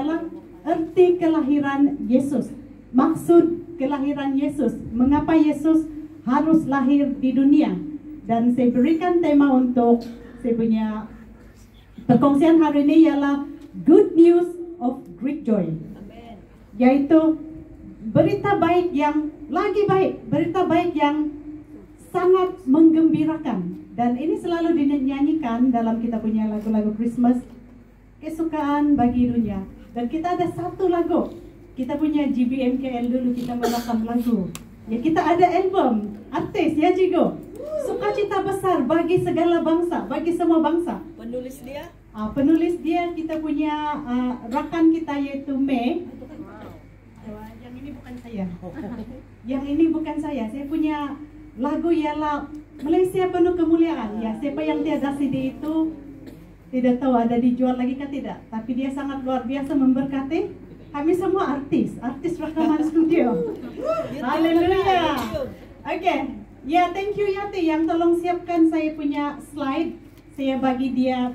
ialah erti kelahiran Yesus. Maksud kelahiran Yesus. Mengapa Yesus harus lahir di dunia? Dan saya berikan tema untuk saya punya perkongsian hari ini ialah Good News of Great Joy. Yaitu berita baik yang lagi baik, berita baik yang sangat menggembirakan. Dan ini selalu dinyanyikan dalam kita punya lagu-lagu Christmas, kesukaan bagi dunia. Dan kita ada satu lagu, kita punya GBMKL dulu kita merekam lagu. Ya, kita ada album artis ya Jigo. Sukacita besar bagi segala bangsa, bagi semua bangsa. Penulis dia? Penulis dia kita punya rakan kita yaitu Mei. Yang ini bukan saya. Yang ini bukan saya. Saya punya lagu ialah Malaysia Penuh Kemuliaan. Ya, siapa yang tiada CD itu tidak tahu ada dijual lagi kan tidak. Tapi dia sangat luar biasa memberkati. Kami semua artis rekaman studio. Haleluya. Oke. Ya, thank you Yati yang tolong siapkan saya punya slide. Saya bagi dia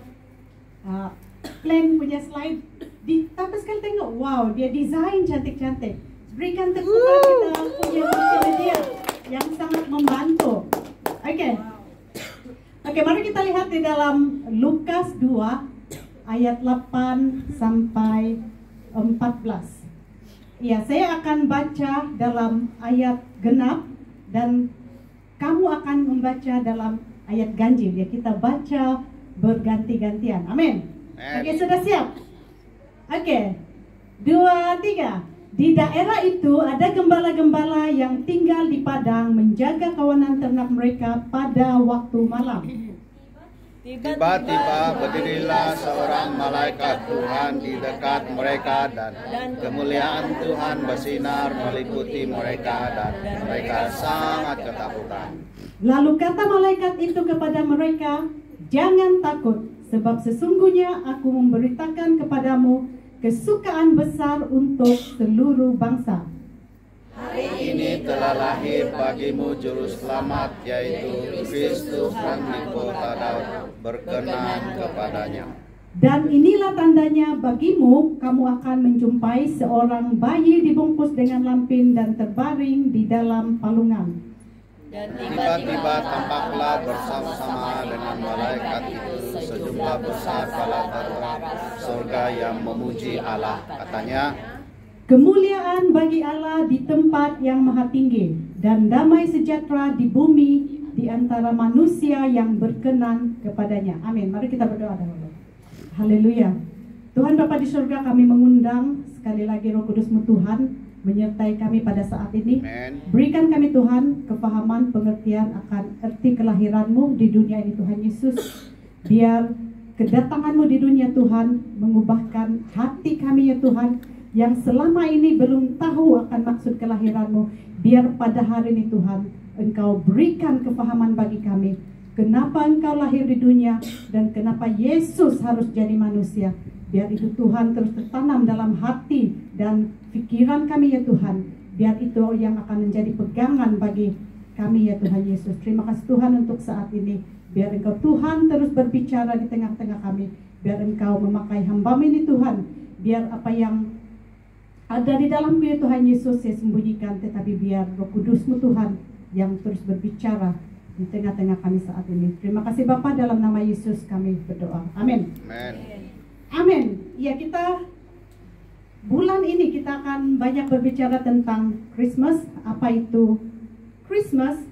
plan punya slide. Tapi sekali tengok, wow, dia desain cantik-cantik. Berikan tepuk kita punya media yang sangat membantu. Oke. Oke, mari kita lihat di dalam Lukas 2 ayat 8 sampai 14. Ya, saya akan baca dalam ayat genap dan kamu akan membaca dalam ayat ganjil. Ya, kita baca berganti-gantian. Amin. Oke, sudah siap? Oke, 2, 3. Di daerah itu ada gembala-gembala yang tinggal di padang menjaga kawanan ternak mereka pada waktu malam. Tiba-tiba berdirilah seorang malaikat Tuhan di dekat mereka dan kemuliaan Tuhan bersinar meliputi mereka dan mereka sangat ketakutan. Lalu kata malaikat itu kepada mereka, jangan takut, sebab sesungguhnya aku memberitakan kepadamu kesukaan besar untuk seluruh bangsa. Hari ini telah lahir bagimu juru selamat, yaitu Kristus Tuhan di kota Daud, berkenan kepadanya. Dan inilah tandanya bagimu, kamu akan menjumpai seorang bayi dibungkus dengan lampin dan terbaring di dalam palungan. Dan Tiba-tiba tampaklah bersama-sama dengan malaikat itu sejumlah besar bala tentara surga yang memuji Allah. Katanya, kemuliaan bagi Allah di tempat yang maha tinggi, dan damai sejahtera di bumi di antara manusia yang berkenan kepadanya. Amin. Mari kita berdoa dahulu. Haleluya. Tuhan Bapa di surga, kami mengundang sekali lagi Roh Kudus-Mu Tuhan menyertai kami pada saat ini. Amen. Berikan kami Tuhan kefahaman, pengertian akan erti kelahiran-Mu di dunia ini Tuhan Yesus. Biar kedatangan-Mu di dunia Tuhan mengubahkan hati kami ya Tuhan, yang selama ini belum tahu akan maksud kelahiran-Mu. Biar pada hari ini Tuhan, Engkau berikan kefahaman bagi kami. Kenapa Engkau lahir di dunia dan kenapa Yesus harus jadi manusia. Biar itu Tuhan terus tertanam dalam hati dan pikiran kami ya Tuhan. Biar itu yang akan menjadi pegangan bagi kami ya Tuhan Yesus. Terima kasih Tuhan untuk saat ini. Biar Engkau Tuhan terus berbicara di tengah-tengah kami. Biar Engkau memakai hamba ini Tuhan. Biar apa yang ada di dalam ya Tuhan Yesus saya sembunyikan. Tetapi biar Roh Kudus-Mu Tuhan yang terus berbicara di tengah-tengah kami saat ini. Terima kasih Bapa, dalam nama Yesus kami berdoa. Amin. Amen. Amin. Ya, kita bulan ini kita akan banyak berbicara tentang Christmas. Apa itu Christmas?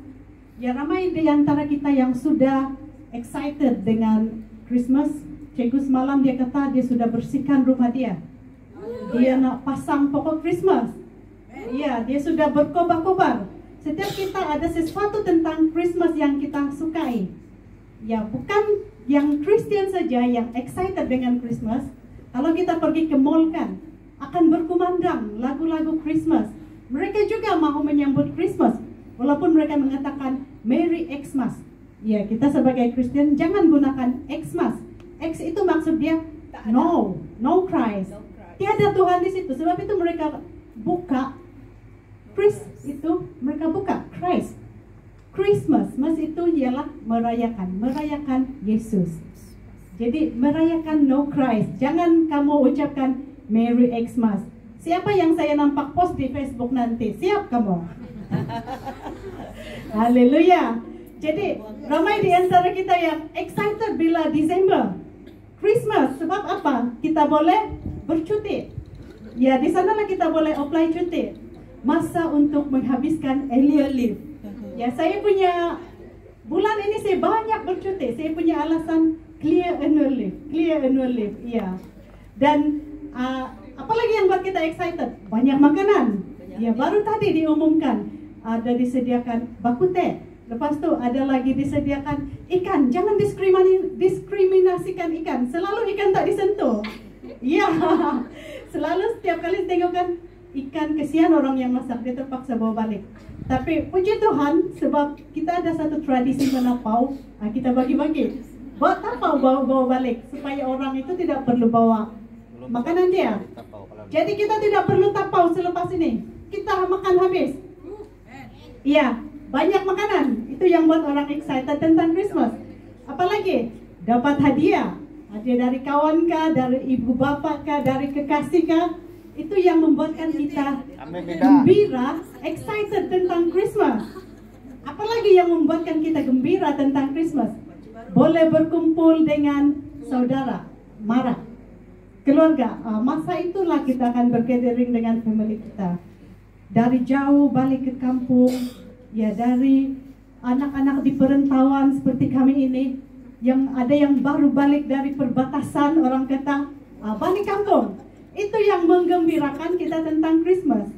Ya, ramai di antara kita yang sudah excited dengan Christmas. Cikgu semalam dia kata dia sudah bersihkan rumah dia. Dia nak pasang pokok Christmas. Ya, dia sudah berkobar-kobar. Setiap kita ada sesuatu tentang Christmas yang kita sukai. Ya, bukan yang Kristen saja yang excited dengan Christmas. Kalau kita pergi ke mall kan, akan berkumandang lagu-lagu Christmas. Mereka juga mau menyambut Christmas, walaupun mereka mengatakan Merry Xmas. Ya, kita sebagai Kristen jangan gunakan Xmas. X itu maksud dia no Christ. Tiada Tuhan di situ. Sebab itu mereka buka mereka buka Christ. Christmas, itu ialah merayakan Yesus. Jadi merayakan no Christ. Jangan kamu ucapkan Merry Xmas. Siapa yang saya nampak post di Facebook nanti? Siap kamu? Haleluya. Jadi ramai di antara kita yang excited bila Desember, Christmas. Sebab apa? Kita boleh bercuti. Ya, di sanalah kita boleh apply cuti. Masa untuk menghabiskan annual leave. Ya, saya punya bulan ini saya banyak bercuti. Saya punya alasan clear annual leave. Ya. Dan apalagi yang buat kita excited? Banyak makanan. Ya, baru tadi diumumkan ada disediakan bakute. Lepas tu ada lagi disediakan ikan. Jangan diskriminasikan ikan. Selalu ikan tak disentuh. Ya, selalu setiap kali tengokkan ikan, kesian orang yang masak, dia terpaksa bawa balik. Tapi puji Tuhan, sebab kita ada satu tradisi menapau, kita bagi-bagi. Bawa tapau, bawa balik, supaya orang itu tidak perlu bawa makanan dia. Jadi kita tidak perlu tapau selepas ini. Kita makan habis. Iya, banyak makanan. Itu yang buat orang excited tentang Christmas. Apalagi dapat hadiah. Hadiah dari kawan kah, dari ibu bapak kah, dari kekasih kah. Itu yang membuatkan kita gembira, excited tentang Christmas. Apalagi yang membuatkan kita gembira tentang Christmas? Boleh berkumpul dengan saudara, mara, keluarga. Masa itulah kita akan bergathering dengan family kita. Dari jauh balik ke kampung, ya, dari anak-anak di perantauan seperti kami ini, yang ada yang baru balik dari perbatasan, orang kata balik kampung. Itu yang menggembirakan kita tentang Christmas.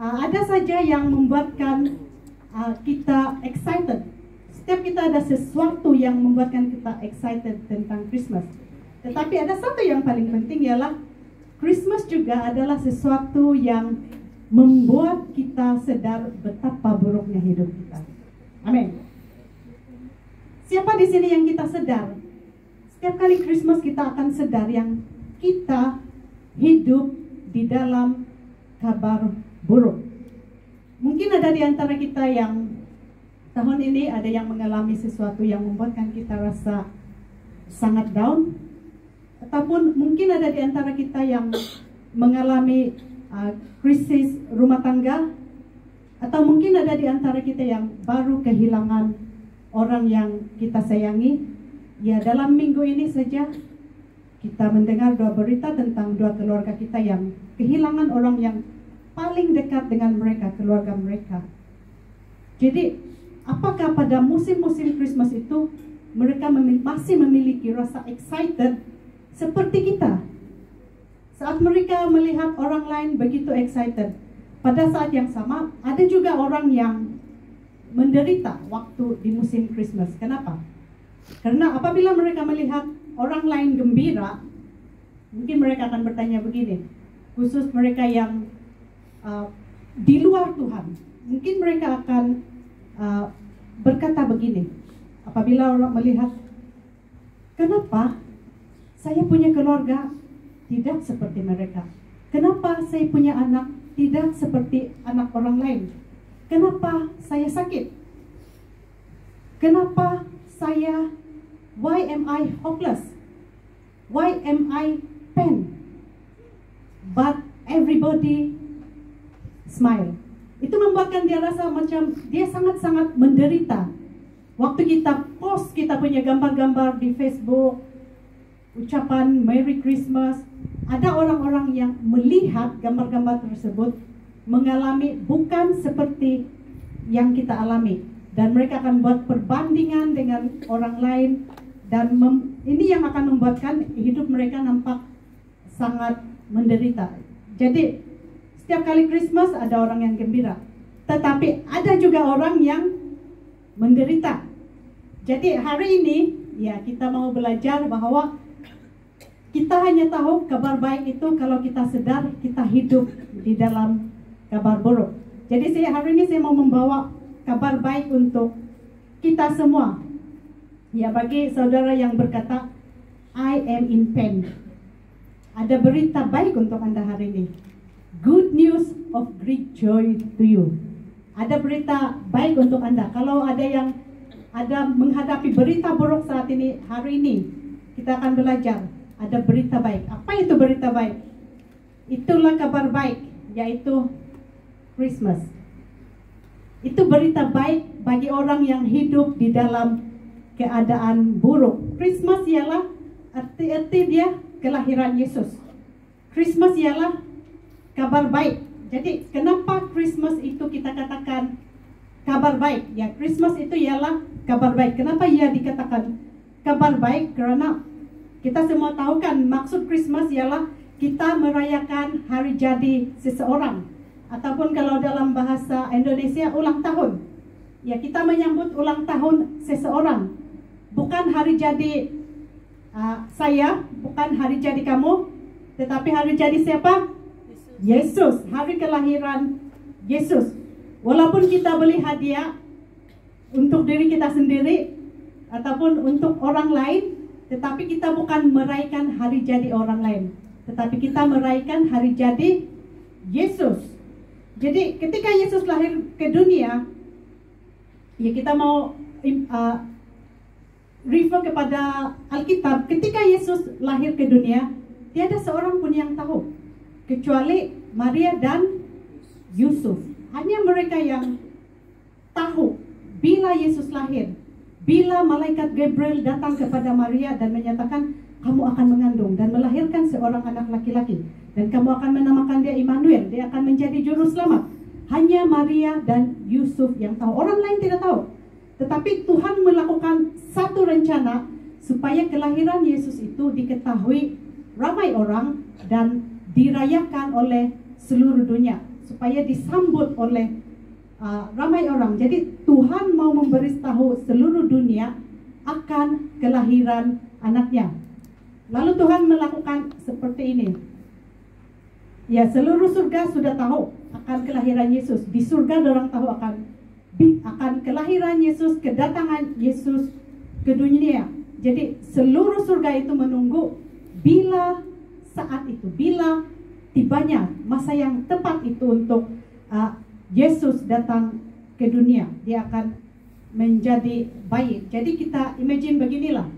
Ada saja yang membuatkan kita excited. Setiap kita ada sesuatu yang membuatkan kita excited tentang Christmas. Tetapi ada satu yang paling penting, ialah Christmas juga adalah sesuatu yang membuat kita sadar betapa buruknya hidup kita. Amin. Siapa di sini yang kita sedar? Setiap kali Christmas kita akan sedar yang kita hidup di dalam kabar buruk. Mungkin ada di antara kita yang tahun ini ada yang mengalami sesuatu yang membuatkan kita rasa sangat down. Ataupun mungkin ada di antara kita yang mengalami krisis rumah tangga. Atau mungkin ada di antara kita yang baru kehilangan orang yang kita sayangi. Ya, dalam minggu ini saja kita mendengar dua berita tentang dua keluarga kita yang kehilangan orang yang paling dekat dengan mereka, keluarga mereka. Jadi, apakah pada musim-musim Christmas itu mereka masih memiliki rasa excited seperti kita? Saat mereka melihat orang lain begitu excited, pada saat yang sama ada juga orang yang menderita waktu di musim Christmas. Kenapa? Karena apabila mereka melihat orang lain gembira, mungkin mereka akan bertanya begini, khusus mereka yang di luar Tuhan, mungkin mereka akan berkata begini, apabila orang melihat, kenapa saya punya keluarga tidak seperti mereka? Kenapa saya punya anak tidak seperti anak orang lain? Kenapa saya sakit? Kenapa saya, why am I hopeless? Why am I pain? But everybody smile. Itu membuatkan dia rasa macam dia sangat-sangat menderita. Waktu kita post kita punya gambar-gambar di Facebook, ucapan Merry Christmas, ada orang-orang yang melihat gambar-gambar tersebut mengalami bukan seperti yang kita alami, dan mereka akan buat perbandingan dengan orang lain, dan ini yang akan membuatkan hidup mereka nampak sangat menderita. Jadi setiap kali Christmas ada orang yang gembira, tetapi ada juga orang yang menderita. Jadi hari ini ya kita mau belajar bahwa kita hanya tahu kabar baik itu kalau kita sadar kita hidup di dalam kabar buruk. Jadi hari ini saya mau membawa kabar baik untuk kita semua. Ya, bagi saudara yang berkata, I am in pain. Ada berita baik untuk Anda hari ini. Good news of great joy to you. Ada berita baik untuk Anda. Kalau ada yang menghadapi berita buruk saat ini, hari ini kita akan belajar ada berita baik. Apa itu berita baik? itulah kabar baik, yaitu Christmas. Itu berita baik bagi orang yang hidup di dalam keadaan buruk. Christmas ialah arti dia kelahiran Yesus. Christmas ialah kabar baik. Jadi kenapa Christmas itu kita katakan kabar baik? Ya, Christmas itu ialah kabar baik. Kenapa ia dikatakan kabar baik? Karena kita semua tahu kan maksud Christmas ialah kita merayakan hari jadi seseorang, ataupun kalau dalam bahasa Indonesia ulang tahun. Ya, kita menyambut ulang tahun seseorang. Bukan hari jadi saya, bukan hari jadi kamu, tetapi hari jadi siapa? Yesus. Hari kelahiran Yesus. Walaupun kita beli hadiah untuk diri kita sendiri ataupun untuk orang lain, tetapi kita bukan merayakan hari jadi orang lain, tetapi kita merayakan hari jadi Yesus. Jadi ketika Yesus lahir ke dunia, ya kita mau refer kepada Alkitab. Ketika Yesus lahir ke dunia, tiada seorang pun yang tahu kecuali Maria dan Yusuf. Hanya mereka yang tahu bila Yesus lahir, bila malaikat Gabriel datang kepada Maria dan menyatakan, kamu akan mengandung dan melahirkan seorang anak laki-laki, dan kamu akan menamakan dia Immanuel, dia akan menjadi juru selamat. Hanya Maria dan Yusuf yang tahu, orang lain tidak tahu. Tetapi Tuhan melakukan satu rencana supaya kelahiran Yesus itu diketahui ramai orang dan dirayakan oleh seluruh dunia, supaya disambut oleh ramai orang. Jadi Tuhan mau memberitahu seluruh dunia akan kelahiran anaknya. Lalu Tuhan melakukan seperti ini. Ya, seluruh surga sudah tahu akan kelahiran Yesus. Di surga orang tahu akan kelahiran Yesus, kedatangan Yesus ke dunia. Jadi seluruh surga itu menunggu bila saat itu, bila tibanya masa yang tepat itu untuk Yesus datang ke dunia. Dia akan menjadi bayi. Jadi kita imagine beginilah.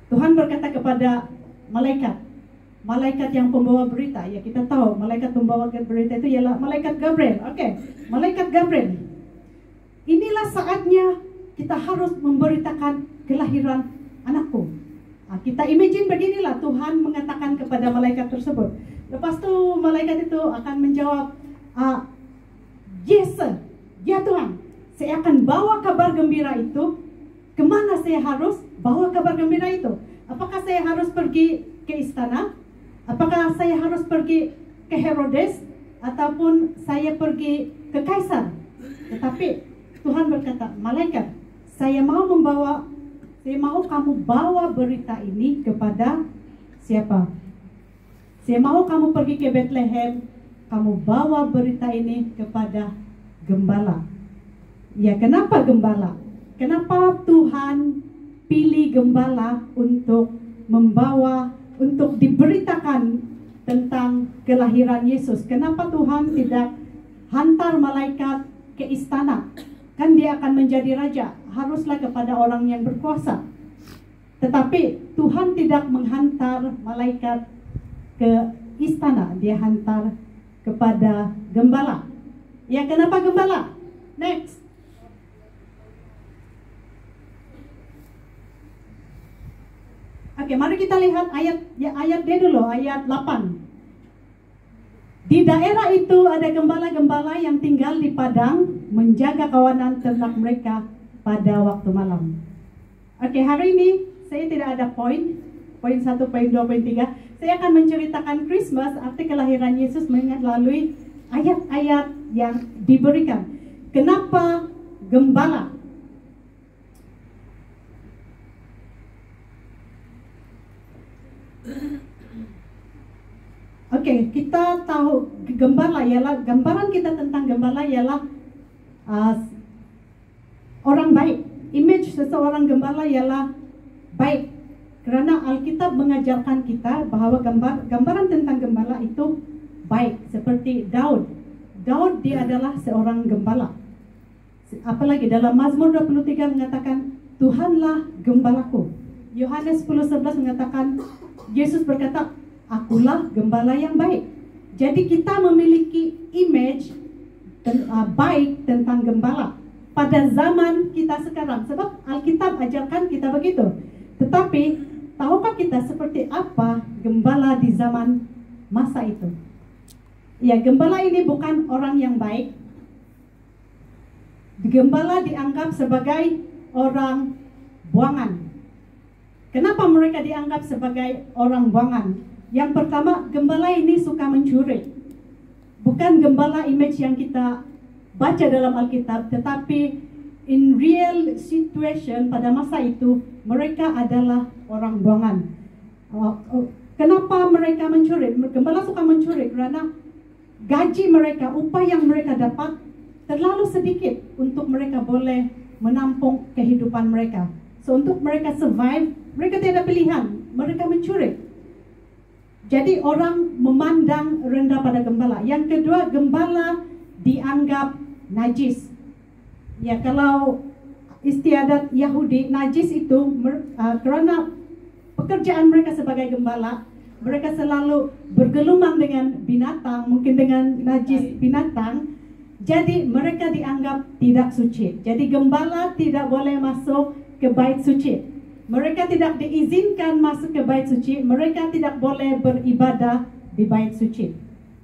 Tuhan berkata kepada malaikat yang pembawa berita. Ya, kita tahu malaikat pembawa berita itu ialah malaikat Gabriel. Oke, malaikat Gabriel. Inilah saatnya kita harus memberitakan kelahiran anakku. Kita imagine beginilah, Tuhan mengatakan kepada malaikat tersebut. Lepas itu malaikat itu akan menjawab, yes, ya Tuhan, saya akan bawa kabar gembira itu. Kemana saya harus bawa kabar gembira itu? Apakah saya harus pergi ke istana? Apakah saya harus pergi ke Herodes? Ataupun saya pergi ke Kaisar? Tetapi Tuhan berkata, malaikat, saya mau kamu bawa berita ini kepada siapa? Saya mau kamu pergi ke Bethlehem, kamu bawa berita ini kepada gembala. Ya, kenapa gembala? Kenapa Tuhan pilih gembala untuk diberitakan tentang kelahiran Yesus? Kenapa Tuhan tidak hantar malaikat ke istana? Kan dia akan menjadi raja, haruslah kepada orang yang berkuasa. Tetapi Tuhan tidak menghantar malaikat ke istana, dia hantar kepada gembala. Ya, kenapa gembala? Next. Oke, mari kita lihat ayat dia dulu, ayat 8. Di daerah itu ada gembala-gembala yang tinggal di padang, menjaga kawanan ternak mereka pada waktu malam. Oke, hari ini saya tidak ada poin 1, poin 2, poin 3. Saya akan menceritakan Christmas, arti kelahiran Yesus melalui ayat-ayat yang diberikan. Kenapa gembala? Oke, kita tahu gembala ialah, gambaran kita tentang gembala ialah orang baik. Image seseorang gembala ialah baik. Karena Alkitab mengajarkan kita bahwa gambaran tentang gembala itu baik. Seperti Daud. Daud dia adalah seorang gembala. Apalagi dalam Mazmur 23 mengatakan, Tuhanlah gembalaku. Yohanes 10:11 mengatakan, Yesus berkata, akulah gembala yang baik. Jadi kita memiliki image baik tentang gembala pada zaman kita sekarang, sebab Alkitab ajarkan kita begitu. Tetapi tahukah kita seperti apa gembala di zaman masa itu? Ya, gembala ini bukan orang yang baik. Gembala dianggap sebagai orang buangan. Kenapa mereka dianggap sebagai orang buangan? Yang pertama, gembala ini suka mencuri. Bukan gembala image yang kita baca dalam Alkitab, tetapi in real situation pada masa itu mereka adalah orang buangan. Kenapa mereka mencuri? Gembala suka mencuri karena gaji mereka, upah yang mereka dapat terlalu sedikit untuk mereka boleh menampung kehidupan mereka. So untuk mereka survive, mereka tidak pilihan, mereka mencuri. Jadi orang memandang rendah pada gembala. Yang kedua, gembala dianggap najis. Ya, kalau istiadat Yahudi, najis itu karena pekerjaan mereka sebagai gembala, mereka selalu bergelumang dengan binatang, mungkin dengan najis binatang. Jadi mereka dianggap tidak suci. Jadi gembala tidak boleh masuk ke bait suci. Mereka tidak diizinkan masuk ke bait suci. Mereka tidak boleh beribadah di bait suci.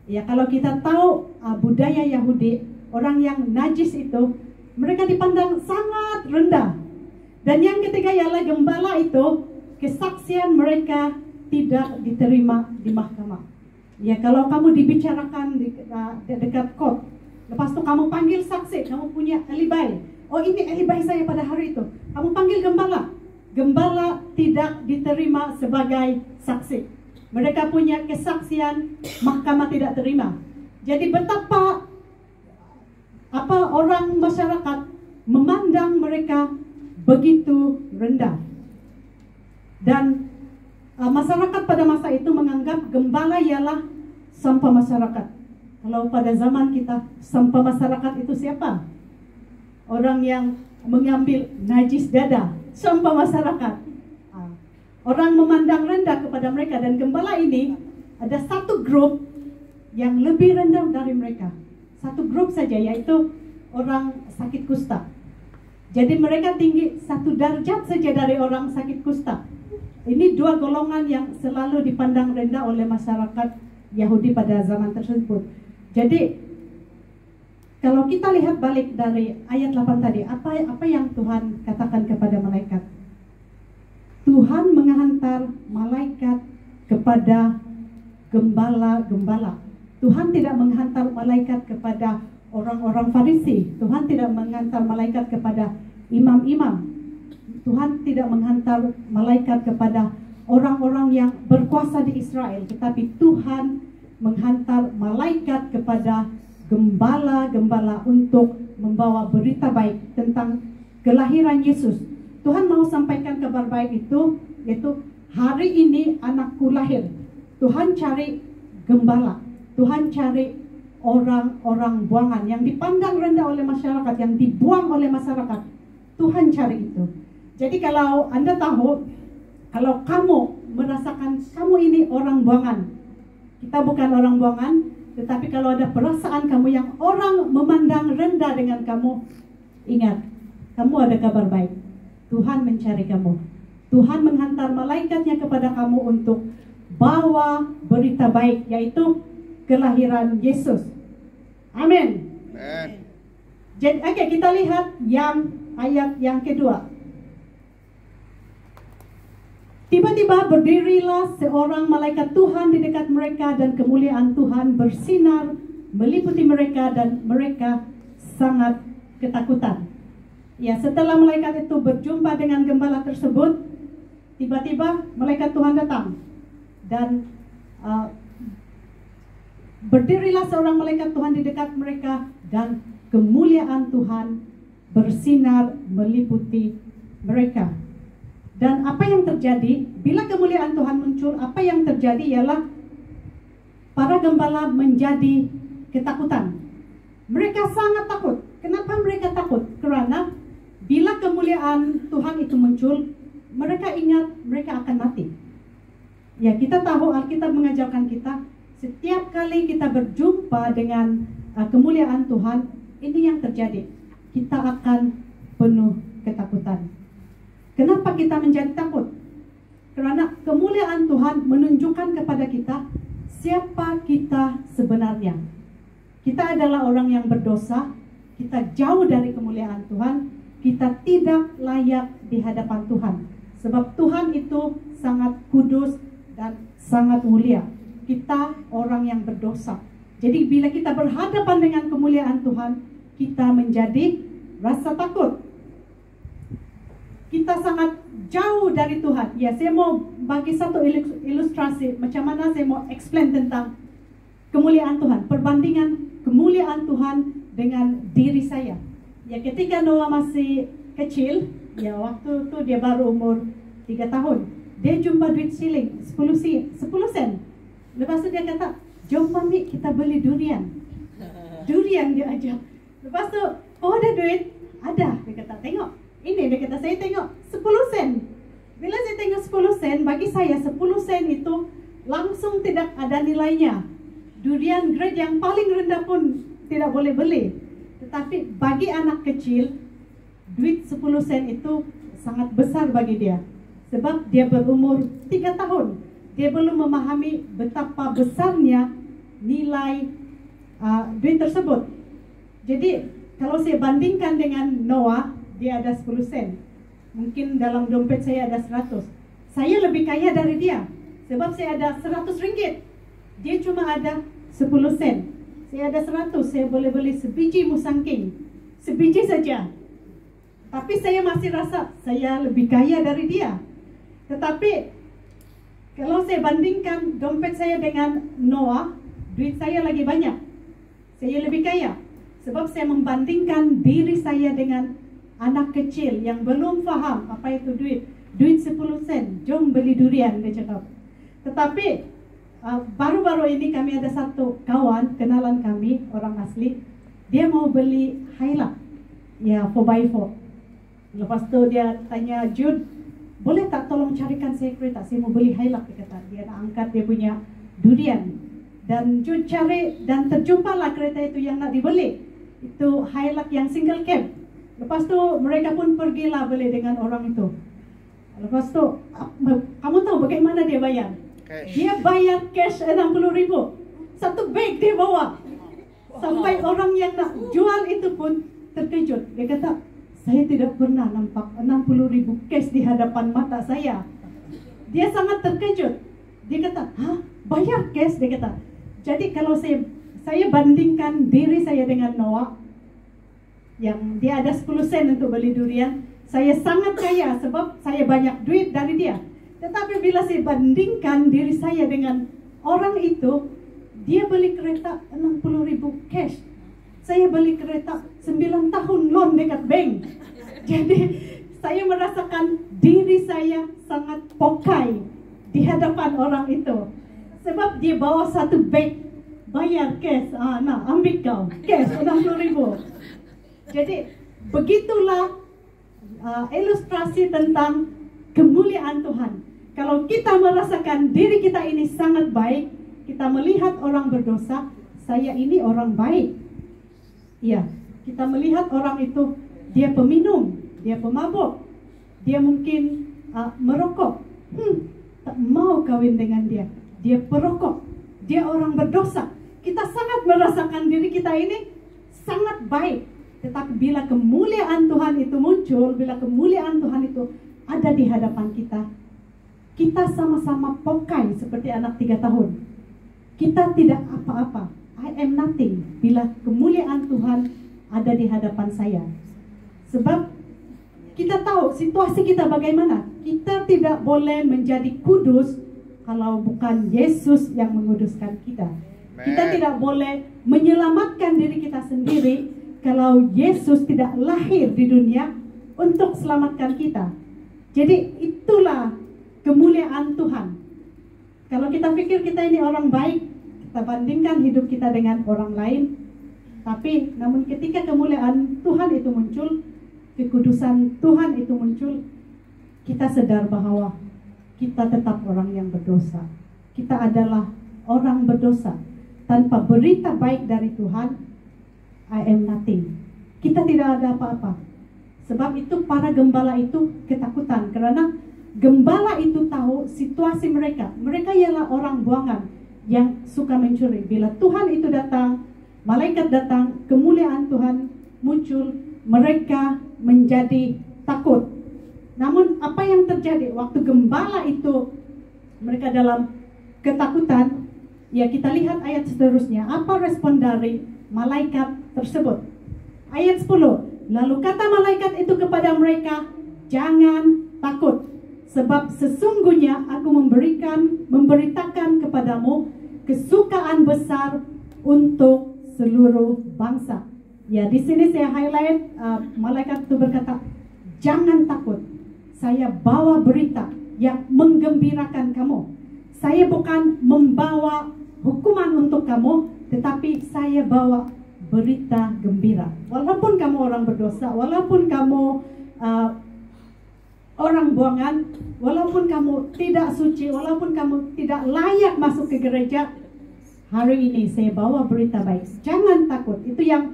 Ya, kalau kita tahu budaya Yahudi, orang yang najis itu mereka dipandang sangat rendah. Dan yang ketiga ialah gembala itu, kesaksian mereka tidak diterima di mahkamah. Ya, kalau kamu dibicarakan di dekat court, lepas itu kamu panggil saksi, kamu punya alibi. Oh, ini alibi saya pada hari itu. Kamu panggil gembala. Gembala tidak diterima sebagai saksi. Mereka punya kesaksian, mahkamah tidak terima. Jadi betapa orang masyarakat memandang mereka begitu rendah. Dan masyarakat pada masa itu menganggap gembala ialah sampah masyarakat. Kalau pada zaman kita, sampah masyarakat itu siapa? Orang yang mengambil najis dada, sampah masyarakat. Orang memandang rendah kepada mereka, dan gembala ini ada satu grup yang lebih rendah dari mereka. Satu grup saja, yaitu orang sakit kusta. Jadi mereka tinggi satu derajat saja dari orang sakit kusta. Ini dua golongan yang selalu dipandang rendah oleh masyarakat Yahudi pada zaman tersebut. Jadi kalau kita lihat balik dari ayat 8 tadi, apa yang Tuhan katakan kepada malaikat? Tuhan menghantar malaikat kepada gembala-gembala. Tuhan tidak menghantar malaikat kepada orang-orang Farisi. Tuhan tidak menghantar malaikat kepada imam-imam. Tuhan tidak menghantar malaikat kepada orang-orang yang berkuasa di Israel. Tetapi Tuhan menghantar malaikat kepada gembala-gembala untuk membawa berita baik tentang kelahiran Yesus. Tuhan mau sampaikan kabar baik itu, yaitu hari ini anakku lahir. Tuhan cari gembala. Tuhan cari orang-orang buangan yang dipandang rendah oleh masyarakat, yang dibuang oleh masyarakat. Tuhan cari itu. Jadi kalau Anda tahu, kalau kamu merasakan kamu ini orang buangan, kita bukan orang buangan, tetapi kalau ada perasaan kamu yang orang memandang rendah dengan kamu, ingat, kamu ada kabar baik. Tuhan mencari kamu. Tuhan menghantar malaikatnya kepada kamu untuk bawa berita baik, yaitu kelahiran Yesus. Amin. Jadi, oke, kita lihat yang ayat yang kedua. Tiba-tiba berdirilah seorang malaikat Tuhan di dekat mereka, dan kemuliaan Tuhan bersinar meliputi mereka, dan mereka sangat ketakutan. Ya, setelah malaikat itu berjumpa dengan gembala tersebut, tiba-tiba malaikat Tuhan datang, dan berdirilah seorang malaikat Tuhan di dekat mereka, dan kemuliaan Tuhan bersinar meliputi mereka. Dan apa yang terjadi bila kemuliaan Tuhan muncul? Apa yang terjadi ialah para gembala menjadi ketakutan. Mereka sangat takut. Kenapa mereka takut? Karena bila kemuliaan Tuhan itu muncul, mereka ingat mereka akan mati. Ya, kita tahu Alkitab mengajarkan kita setiap kali kita berjumpa dengan kemuliaan Tuhan, ini yang terjadi. Kita akan penuh ketakutan. Kenapa kita menjadi takut? Karena kemuliaan Tuhan menunjukkan kepada kita siapa kita sebenarnya. Kita adalah orang yang berdosa, kita jauh dari kemuliaan Tuhan, kita tidak layak di hadapan Tuhan. Sebab Tuhan itu sangat kudus dan sangat mulia. Kita orang yang berdosa. Jadi bila kita berhadapan dengan kemuliaan Tuhan, kita menjadi rasa takut. Kita sangat jauh dari Tuhan. Ya, saya mau bagi satu ilustrasi macam mana saya mau explain tentang kemuliaan Tuhan. Perbandingan kemuliaan Tuhan dengan diri saya. Ya, ketika Noah masih kecil, ya waktu itu dia baru umur 3 tahun. Dia jumpa duit shilling 10 sen. Lepas itu dia kata, "Jom mami kita beli durian." Durian dia ajak. Lepas itu, "Oh ada duit?" "Ada." Dia kata, "Tengok. Ini," dia kata, "saya tengok 10 sen." Bila saya tengok 10 sen, bagi saya 10 sen itu langsung tidak ada nilainya. Durian grade yang paling rendah pun tidak boleh beli. Tetapi bagi anak kecil, duit 10 sen itu sangat besar bagi dia. Sebab dia berumur 3 tahun. Dia belum memahami betapa besarnya nilai duit tersebut. Jadi kalau saya bandingkan dengan Noah, dia ada 10 sen. Mungkin dalam dompet saya ada 100. Saya lebih kaya dari dia. Sebab saya ada 100 ringgit. Dia cuma ada 10 sen. Saya ada 100, saya boleh beli sebiji musangking. Sebiji saja. Tapi saya masih rasa saya lebih kaya dari dia. Tetapi kalau saya bandingkan dompet saya dengan Noah, duit saya lagi banyak. Saya lebih kaya. Sebab saya membandingkan diri saya dengan anak kecil yang belum faham apa itu duit. Duit 10 sen, jom beli durian, dia cakap. Tetapi baru-baru ini kami ada satu kawan, kenalan kami, orang asli. Dia mau beli Hilux, ya 4x4. Lepas itu dia tanya, "Jude, boleh tak tolong carikan saya kereta? Saya mau beli Hilux," dia kata. Dia nak angkat dia punya durian. Dan Jude cari dan terjumpalah kereta itu yang nak dibeli. Itu Hilux yang single cab. Lepas tu mereka pun pergilah beli dengan orang itu. Lepas tu kamu tahu bagaimana dia bayar? Cash. Dia bayar cash 60.000. Satu beg dia bawa. Sampai orang yang nak jual itu pun terkejut. Dia kata, "Saya tidak pernah nampak 60.000 cash di hadapan mata saya." Dia sangat terkejut. Dia kata, "Hah? Bayar cash?" Dia kata. Jadi kalau saya bandingkan diri saya dengan Noah, yang dia ada 10 sen untuk beli durian, saya sangat kaya sebab saya banyak duit dari dia. Tetapi bila saya bandingkan diri saya dengan orang itu, dia beli kereta 60.000 cash. Saya beli kereta 9 tahun loan dekat bank. Jadi saya merasakan diri saya sangat pokai di hadapan orang itu. Sebab dia bawa satu bag, bayar cash. Nah, ambil kau, cash 60.000. Jadi begitulah ilustrasi tentang kemuliaan Tuhan. Kalau kita merasakan diri kita ini sangat baik, kita melihat orang berdosa, saya ini orang baik. Iya, kita melihat orang itu, dia peminum, dia pemabuk, dia mungkin merokok. Tak mau kawin dengan dia. Dia perokok, dia orang berdosa. Kita sangat merasakan diri kita ini sangat baik. Tetapi bila kemuliaan Tuhan itu muncul, bila kemuliaan Tuhan itu ada di hadapan kita, kita sama-sama pokai seperti anak 3 tahun. Kita tidak apa-apa. I am nothing bila kemuliaan Tuhan ada di hadapan saya. Sebab kita tahu situasi kita bagaimana. Kita tidak boleh menjadi kudus kalau bukan Yesus yang menguduskan kita. Kita tidak boleh menyelamatkan diri kita sendiri kalau Yesus tidak lahir di dunia untuk selamatkan kita. Jadi itulah kemuliaan Tuhan. Kalau kita pikir kita ini orang baik, kita bandingkan hidup kita dengan orang lain. Tapi namun ketika kemuliaan Tuhan itu muncul, kekudusan Tuhan itu muncul, kita sadar bahwa kita tetap orang yang berdosa. Kita adalah orang berdosa. Tanpa berita baik dari Tuhan, I am nothing. Kita tidak ada apa-apa. Sebab itu para gembala itu ketakutan, karena gembala itu tahu situasi mereka. Mereka ialah orang buangan yang suka mencuri. Bila Tuhan itu datang, malaikat datang, kemuliaan Tuhan muncul, mereka menjadi takut. Namun apa yang terjadi waktu gembala itu mereka dalam ketakutan? Ya, kita lihat ayat seterusnya. Apa respon dari malaikat tersebut? Ayat 10. Lalu kata malaikat itu kepada mereka, jangan takut, sebab sesungguhnya aku memberitakan kepadamu kesukaan besar untuk seluruh bangsa. Ya, di sini saya highlight, malaikat itu berkata, jangan takut. Saya bawa berita yang menggembirakan kamu. Saya bukan membawa hukuman untuk kamu, tetapi saya bawa berita gembira. Walaupun kamu orang berdosa, walaupun kamu orang buangan, walaupun kamu tidak suci, walaupun kamu tidak layak masuk ke gereja, hari ini saya bawa berita baik. Jangan takut. Itu yang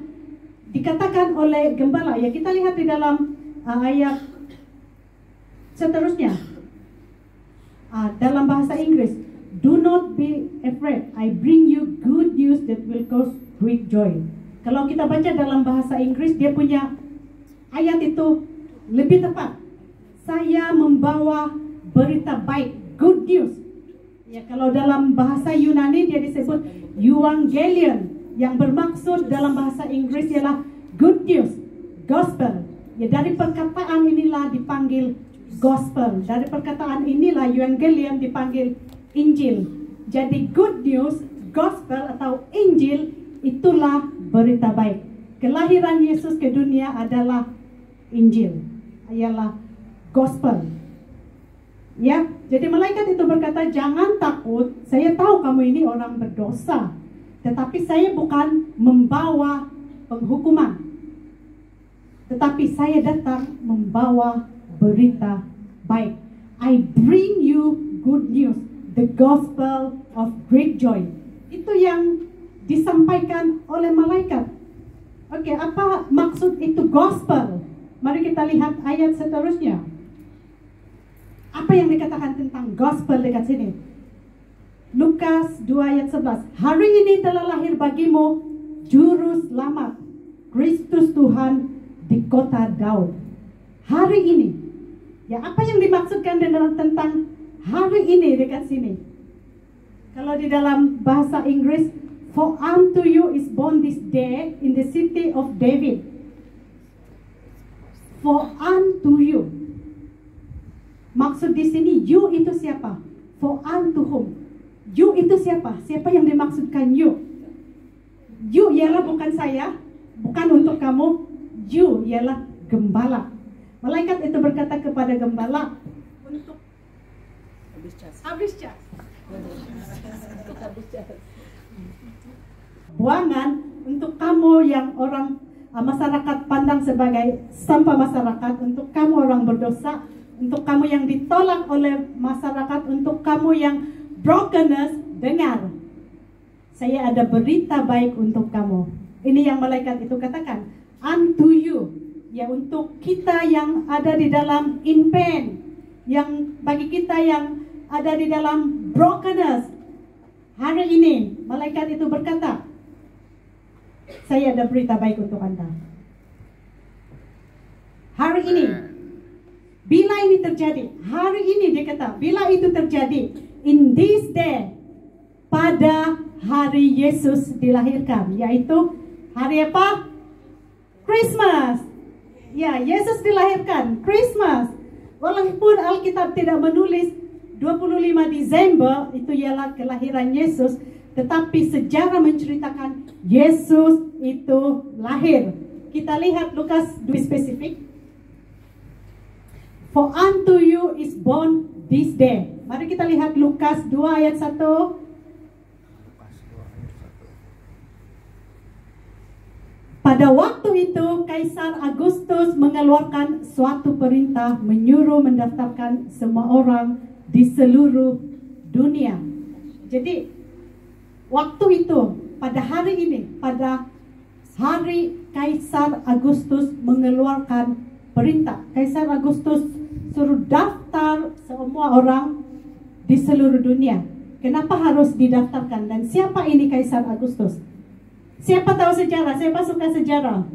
dikatakan oleh gembala. Ya, kita lihat di dalam ayat seterusnya. Dalam bahasa Inggris, do not be afraid. I bring you good news that will cause great joy. Kalau kita baca dalam bahasa Inggris, dia punya ayat itu lebih tepat. Saya membawa berita baik, good news. Ya, kalau dalam bahasa Yunani dia disebut euangelion, yang bermaksud dalam bahasa Inggris ialah good news, gospel. Ya, dari perkataan inilah dipanggil gospel. Dari perkataan inilah euangelion dipanggil Injil. Jadi good news, gospel atau Injil, itulah berita baik. Kelahiran Yesus ke dunia adalah Injil, ialah gospel. Ya, jadi malaikat itu berkata, jangan takut. Saya tahu kamu ini orang berdosa, tetapi saya bukan membawa penghukuman, tetapi saya datang membawa berita baik. I bring you good news, the gospel of great joy. Itu yang disampaikan oleh malaikat. Oke, apa maksud itu gospel? Mari kita lihat ayat seterusnya. Apa yang dikatakan tentang gospel dekat sini? Lukas 2 ayat 11. Hari ini telah lahir bagimu juru selamat, Kristus Tuhan di kota Daud. Hari ini. Ya, apa yang dimaksudkan dengan tentang hari ini dekat sini? Kalau di dalam bahasa Inggris, for unto you is born this day in the city of David. For unto you. Maksud di sini, you itu siapa? For unto whom? You itu siapa? Siapa yang dimaksudkan you? You ialah bukan saya, bukan untuk kamu. You ialah gembala. Malaikat itu berkata kepada gembala untuk habis cas. Buangan untuk kamu yang orang masyarakat pandang sebagai sampah masyarakat, untuk kamu orang berdosa, untuk kamu yang ditolak oleh masyarakat, untuk kamu yang brokenness, dengar. Saya ada berita baik untuk kamu. Ini yang malaikat itu katakan, unto you. Ya, untuk kita yang ada di dalam in pain, yang bagi kita yang ada di dalam brokenness, hari ini malaikat itu berkata, saya ada berita baik untuk Anda. Hari ini, bila ini terjadi, hari ini dia kata, bila itu terjadi, in this day, pada hari Yesus dilahirkan, yaitu hari apa? Christmas. Ya, Yesus dilahirkan, Christmas. Walaupun Alkitab tidak menulis 25 Desember itu ialah kelahiran Yesus, tetapi sejarah menceritakan Yesus itu lahir. Kita lihat Lukas 2 spesifik. For unto you is born this day. Mari kita lihat Lukas 2 ayat 1. Pada waktu itu Kaisar Agustus mengeluarkan suatu perintah menyuruh mendaftarkan semua orang di seluruh dunia. Jadi waktu itu, pada hari ini, pada hari Kaisar Agustus mengeluarkan perintah, Kaisar Agustus suruh daftar semua orang di seluruh dunia. Kenapa harus didaftarkan? Dan siapa ini Kaisar Agustus? Siapa tahu sejarah? Siapa suka sejarah?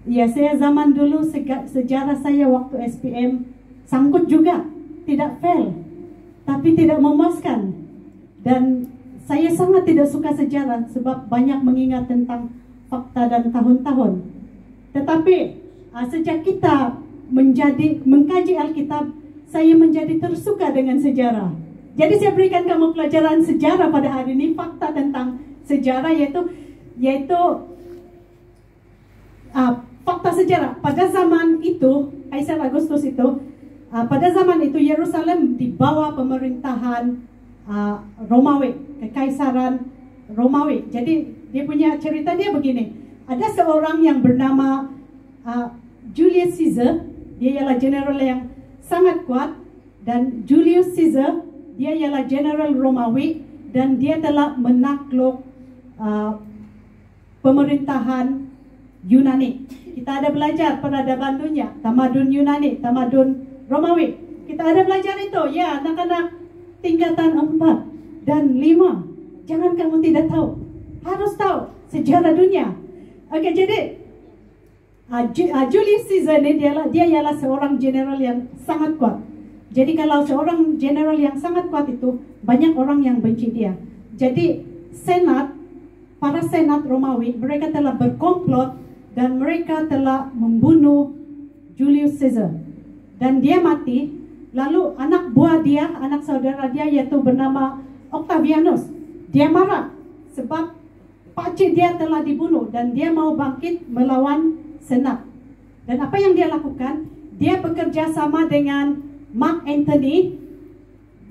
Ya, saya zaman dulu sejarah saya waktu SPM sangkut juga, tidak fail, tapi tidak memuaskan. Dan saya sangat tidak suka sejarah sebab banyak mengingat tentang fakta dan tahun-tahun. Tetapi sejak kita mengkaji Alkitab, saya menjadi tersuka dengan sejarah. Jadi saya berikan kamu pelajaran sejarah pada hari ini, fakta tentang sejarah yaitu fakta sejarah. Pada zaman itu, Kaisar Agustus itu, pada zaman itu Yerusalem di bawah pemerintahan Romawi, Kekaisaran Romawi. Jadi dia punya cerita dia begini. Ada seorang yang bernama Julius Caesar. Dia ialah general yang sangat kuat. Dan Julius Caesar, dia ialah general Romawi. Dan dia telah menakluk pemerintahan Yunani. Kita ada belajar peradaban dunia, tamadun Yunani, tamadun Romawi. Kita ada belajar itu, ya anak-anak tingkatan 4 dan 5. Jangan kamu tidak tahu, harus tahu sejarah dunia. Oke, jadi Julius Caesar ini dia ialah seorang general yang sangat kuat. Jadi kalau seorang general yang sangat kuat itu, banyak orang yang benci dia. Jadi para senat Romawi, mereka telah berkomplot dan mereka telah membunuh Julius Caesar. Dan dia mati. Lalu anak buah dia, anak saudara dia yaitu bernama Octavianus, dia marah sebab pakcik dia telah dibunuh dan dia mau bangkit melawan senat. Dan apa yang dia lakukan? Dia bekerja sama dengan Mark Antony.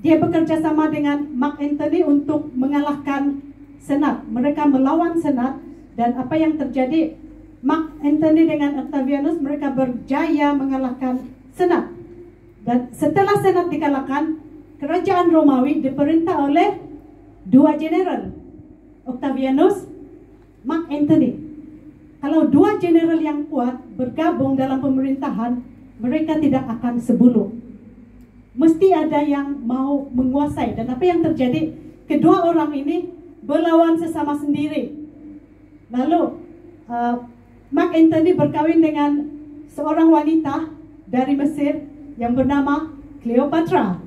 Dia bekerja sama dengan Mark Antony untuk mengalahkan senat. Mereka melawan senat dan apa yang terjadi? Mark Antony dengan Octavianus mereka berjaya mengalahkan senat. Dan setelah senat dikalahkan, kerajaan Romawi diperintah oleh 2 general, Octavianus, Mark Antony. Kalau 2 general yang kuat bergabung dalam pemerintahan, mereka tidak akan sebulu. Mesti ada yang mau menguasai. Dan apa yang terjadi? Kedua orang ini berlawan sesama sendiri. Lalu Mark Antony berkawin dengan seorang wanita dari Mesir yang bernama Cleopatra.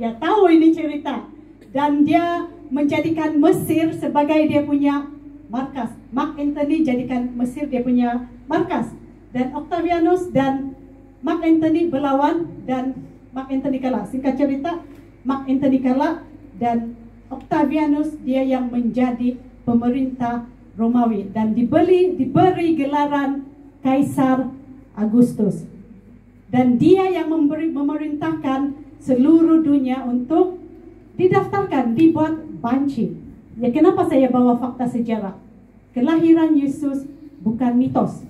Ya tahu ini cerita. Dan dia menjadikan Mesir sebagai dia punya markas. Mark Antony jadikan Mesir dia punya markas. Dan Octavianus dan Mark Antony berlawan dan Mark Antony kalah. Singkat cerita, Mark Antony kalah dan Octavianus dia yang menjadi pemerintah Romawi dan diberi gelaran Kaisar Agustus. Dan dia yang memerintahkan seluruh dunia untuk didaftarkan, dibuat banci. Ya, kenapa saya bawa fakta sejarah? Kelahiran Yesus bukan mitos.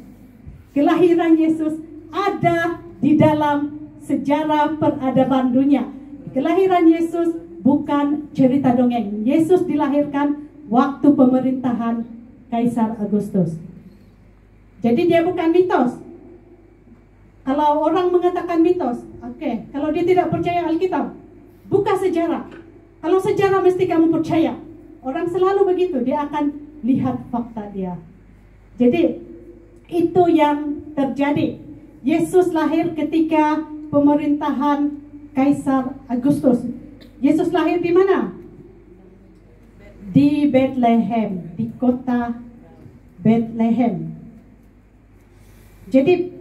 Kelahiran Yesus ada di dalam sejarah peradaban dunia. Kelahiran Yesus bukan cerita dongeng. Yesus dilahirkan waktu pemerintahan Kaisar Agustus. Jadi dia bukan mitos. Kalau orang mengatakan mitos, oke. Kalau dia tidak percaya Alkitab, buka sejarah. Kalau sejarah mesti kamu percaya. Orang selalu begitu, dia akan lihat fakta dia. Jadi itu yang terjadi. Yesus lahir ketika pemerintahan Kaisar Agustus. Yesus lahir di mana? Di Bethlehem, di kota Bethlehem. Jadi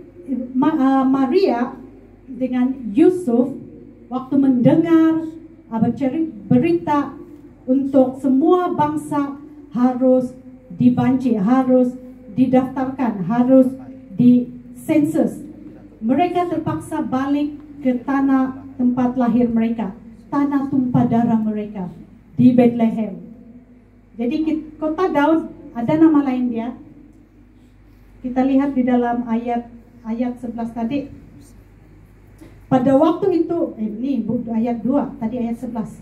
Maria dengan Yusuf waktu mendengar berita untuk semua bangsa harus dibanci, harus didaftarkan, harus disensus. Mereka terpaksa balik ke tanah tempat lahir mereka, tanah tumpah darah mereka di Bethlehem. Jadi kota Daud ada nama lain dia. Kita lihat di dalam ayat 11 tadi. Pada waktu itu, ini ayat 2, tadi ayat 11.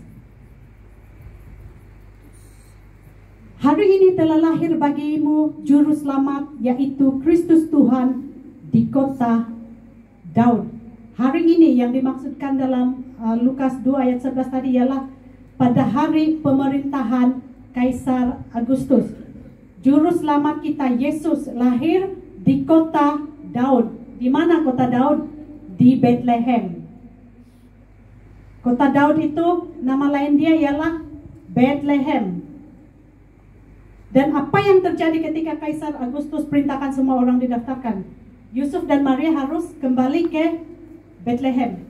Hari ini telah lahir bagimu juru selamat, yaitu Kristus Tuhan di kota Daud. Hari ini yang dimaksudkan dalam Lukas 2 ayat 11 tadi ialah pada hari pemerintahan Kaisar Agustus. Juru selamat kita Yesus lahir di kota Daud. Di mana kota Daud? Di Bethlehem. Kota Daud itu nama lain dia ialah Bethlehem. Dan apa yang terjadi ketika Kaisar Agustus perintahkan semua orang didaftarkan? Yusuf dan Maria harus kembali ke Bethlehem.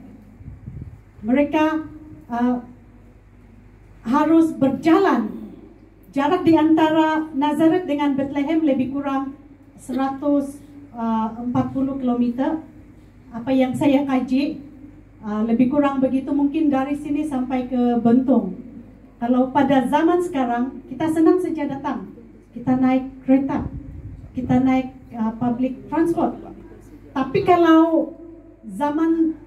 Mereka harus berjalan. Jarak di antara Nazaret dengan Bethlehem lebih kurang 140 km. Apa yang saya kaji, lebih kurang begitu, mungkin dari sini sampai ke Bentong. Kalau pada zaman sekarang, kita senang saja datang. Kita naik kereta, kita naik public transport. Tapi kalau zaman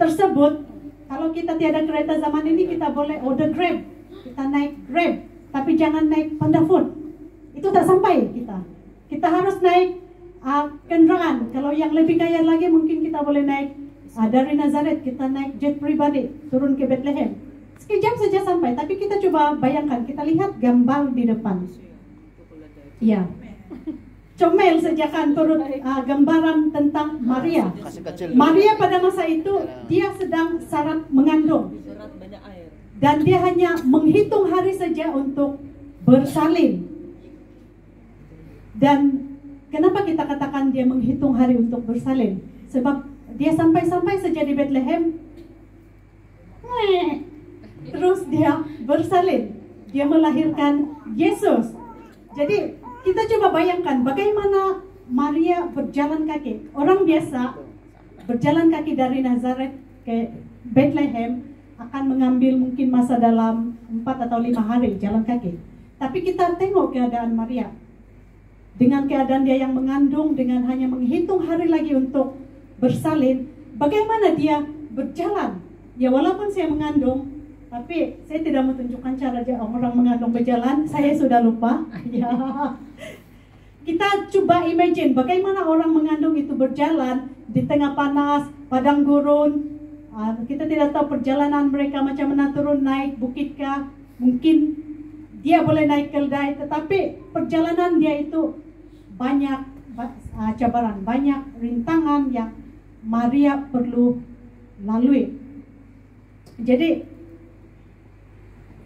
tersebut, kalau kita tiada kereta zaman ini, kita boleh order Grab. Kita naik Grab, tapi jangan naik Pandafood. Itu tak sampai kita. Kita harus naik kendaraan. Kalau yang lebih kaya lagi mungkin kita boleh naik dari Nazaret, kita naik jet pribadi turun ke Bethlehem. Sekejap saja sampai. Tapi kita coba bayangkan, kita lihat gambar di depan. Ya, comel saja kan turut gambaran tentang Maria. Maria pada masa itu dia sedang syarat mengandung, dan dia hanya menghitung hari saja untuk bersalin. Dan kenapa kita katakan dia menghitung hari untuk bersalin? Sebab dia sampai-sampai saja di Bethlehem, terus dia bersalin. Dia melahirkan Yesus. Jadi kita coba bayangkan bagaimana Maria berjalan kaki. Orang biasa berjalan kaki dari Nazaret ke Bethlehem akan mengambil mungkin masa dalam 4 atau 5 hari jalan kaki. Tapi kita tengok keadaan Maria. Dengan keadaan dia yang mengandung, dengan hanya menghitung hari lagi untuk bersalin, bagaimana dia berjalan. Ya walaupun saya mengandung, tapi saya tidak mau tunjukkan cara orang mengandung berjalan, saya sudah lupa. Ya. Kita coba imagine bagaimana orang mengandung itu berjalan di tengah panas, padang gurun. Kita tidak tahu perjalanan mereka macam mana, turun naik bukit kah. Mungkin dia boleh naik keldai, tetapi perjalanan dia itu banyak cabaran, banyak rintangan yang Maria perlu lalui. Jadi,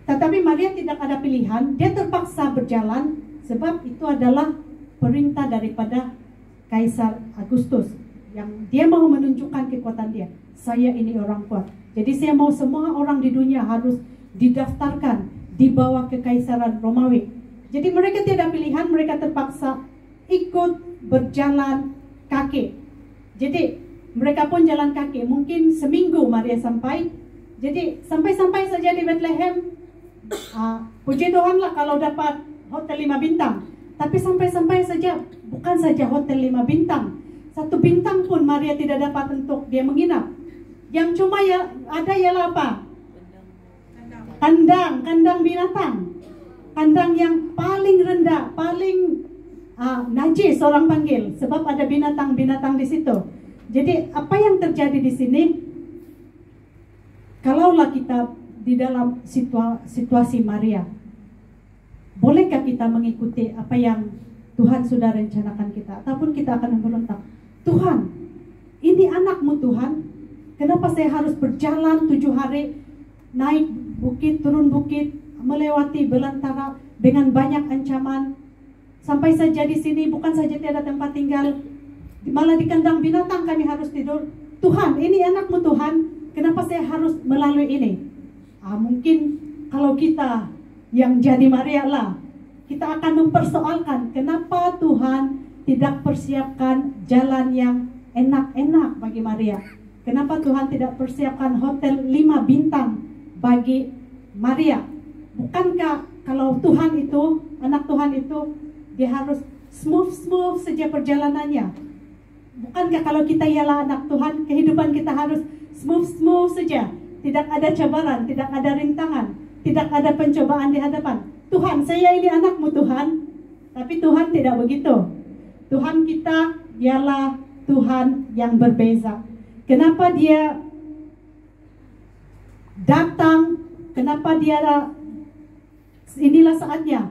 tetapi Maria tidak ada pilihan, dia terpaksa berjalan sebab itu adalah perintah daripada Kaisar Agustus yang dia mau menunjukkan kekuatan dia. Saya ini orang kuat. Jadi saya mau semua orang di dunia harus didaftarkan, dibawa ke Kaisaran Romawi. Jadi mereka tidak pilihan, mereka terpaksa ikut berjalan kaki. Jadi mereka pun jalan kaki. Mungkin seminggu Maria sampai. Jadi sampai-sampai saja di Bethlehem. Puji Tuhan lah kalau dapat hotel 5 bintang. Tapi sampai-sampai saja, bukan saja hotel 5 bintang, 1 bintang pun Maria tidak dapat untuk dia menginap. Yang cuma ya ada ialah apa? Kandang binatang. Kandang yang paling rendah, paling najis orang panggil, sebab ada binatang-binatang di situ. Jadi apa yang terjadi di sini? Kalaulah kita di dalam situasi Maria, bolehkah kita mengikuti apa yang Tuhan sudah rencanakan kita? Ataupun kita akan memberontak, Tuhan, ini anakmu Tuhan, kenapa saya harus berjalan 7 hari, naik bukit, turun bukit, melewati belantara dengan banyak ancaman, sampai saja di sini bukan saja tiada tempat tinggal, malah di kandang binatang kami harus tidur. Tuhan, ini anakmu Tuhan, kenapa saya harus melalui ini? Mungkin kalau kita yang jadi Maria lah, kita akan mempersoalkan kenapa Tuhan tidak persiapkan jalan yang enak-enak bagi Maria. Kenapa Tuhan tidak persiapkan hotel 5 bintang bagi Maria? Bukankah kalau Tuhan itu, anak Tuhan itu, dia harus smooth saja perjalanannya? Bukankah kalau kita ialah anak Tuhan, kehidupan kita harus smooth saja, tidak ada cabaran, tidak ada rintangan, tidak ada pencobaan di hadapan. Tuhan, saya ini anakmu Tuhan. Tapi Tuhan tidak begitu. Tuhan kita ialah Tuhan yang berbeza. Kenapa dia datang? Kenapa dia inilah saatnya,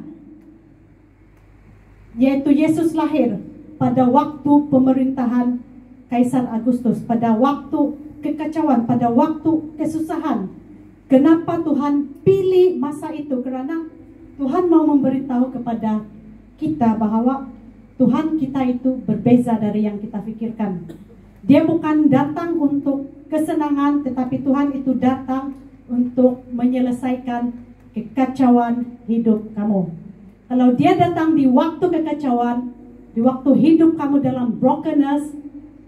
yaitu Yesus lahir pada waktu pemerintahan Kaisar Agustus, pada waktu kekacauan, pada waktu kesusahan. Kenapa Tuhan pilih masa itu? Karena Tuhan mau memberitahu kepada kita bahwa Tuhan kita itu berbeza dari yang kita pikirkan. Dia bukan datang untuk kesenangan, tetapi Tuhan itu datang untuk menyelesaikan kekacauan hidup kamu. Kalau dia datang di waktu kekacauan, di waktu hidup kamu dalam brokenness,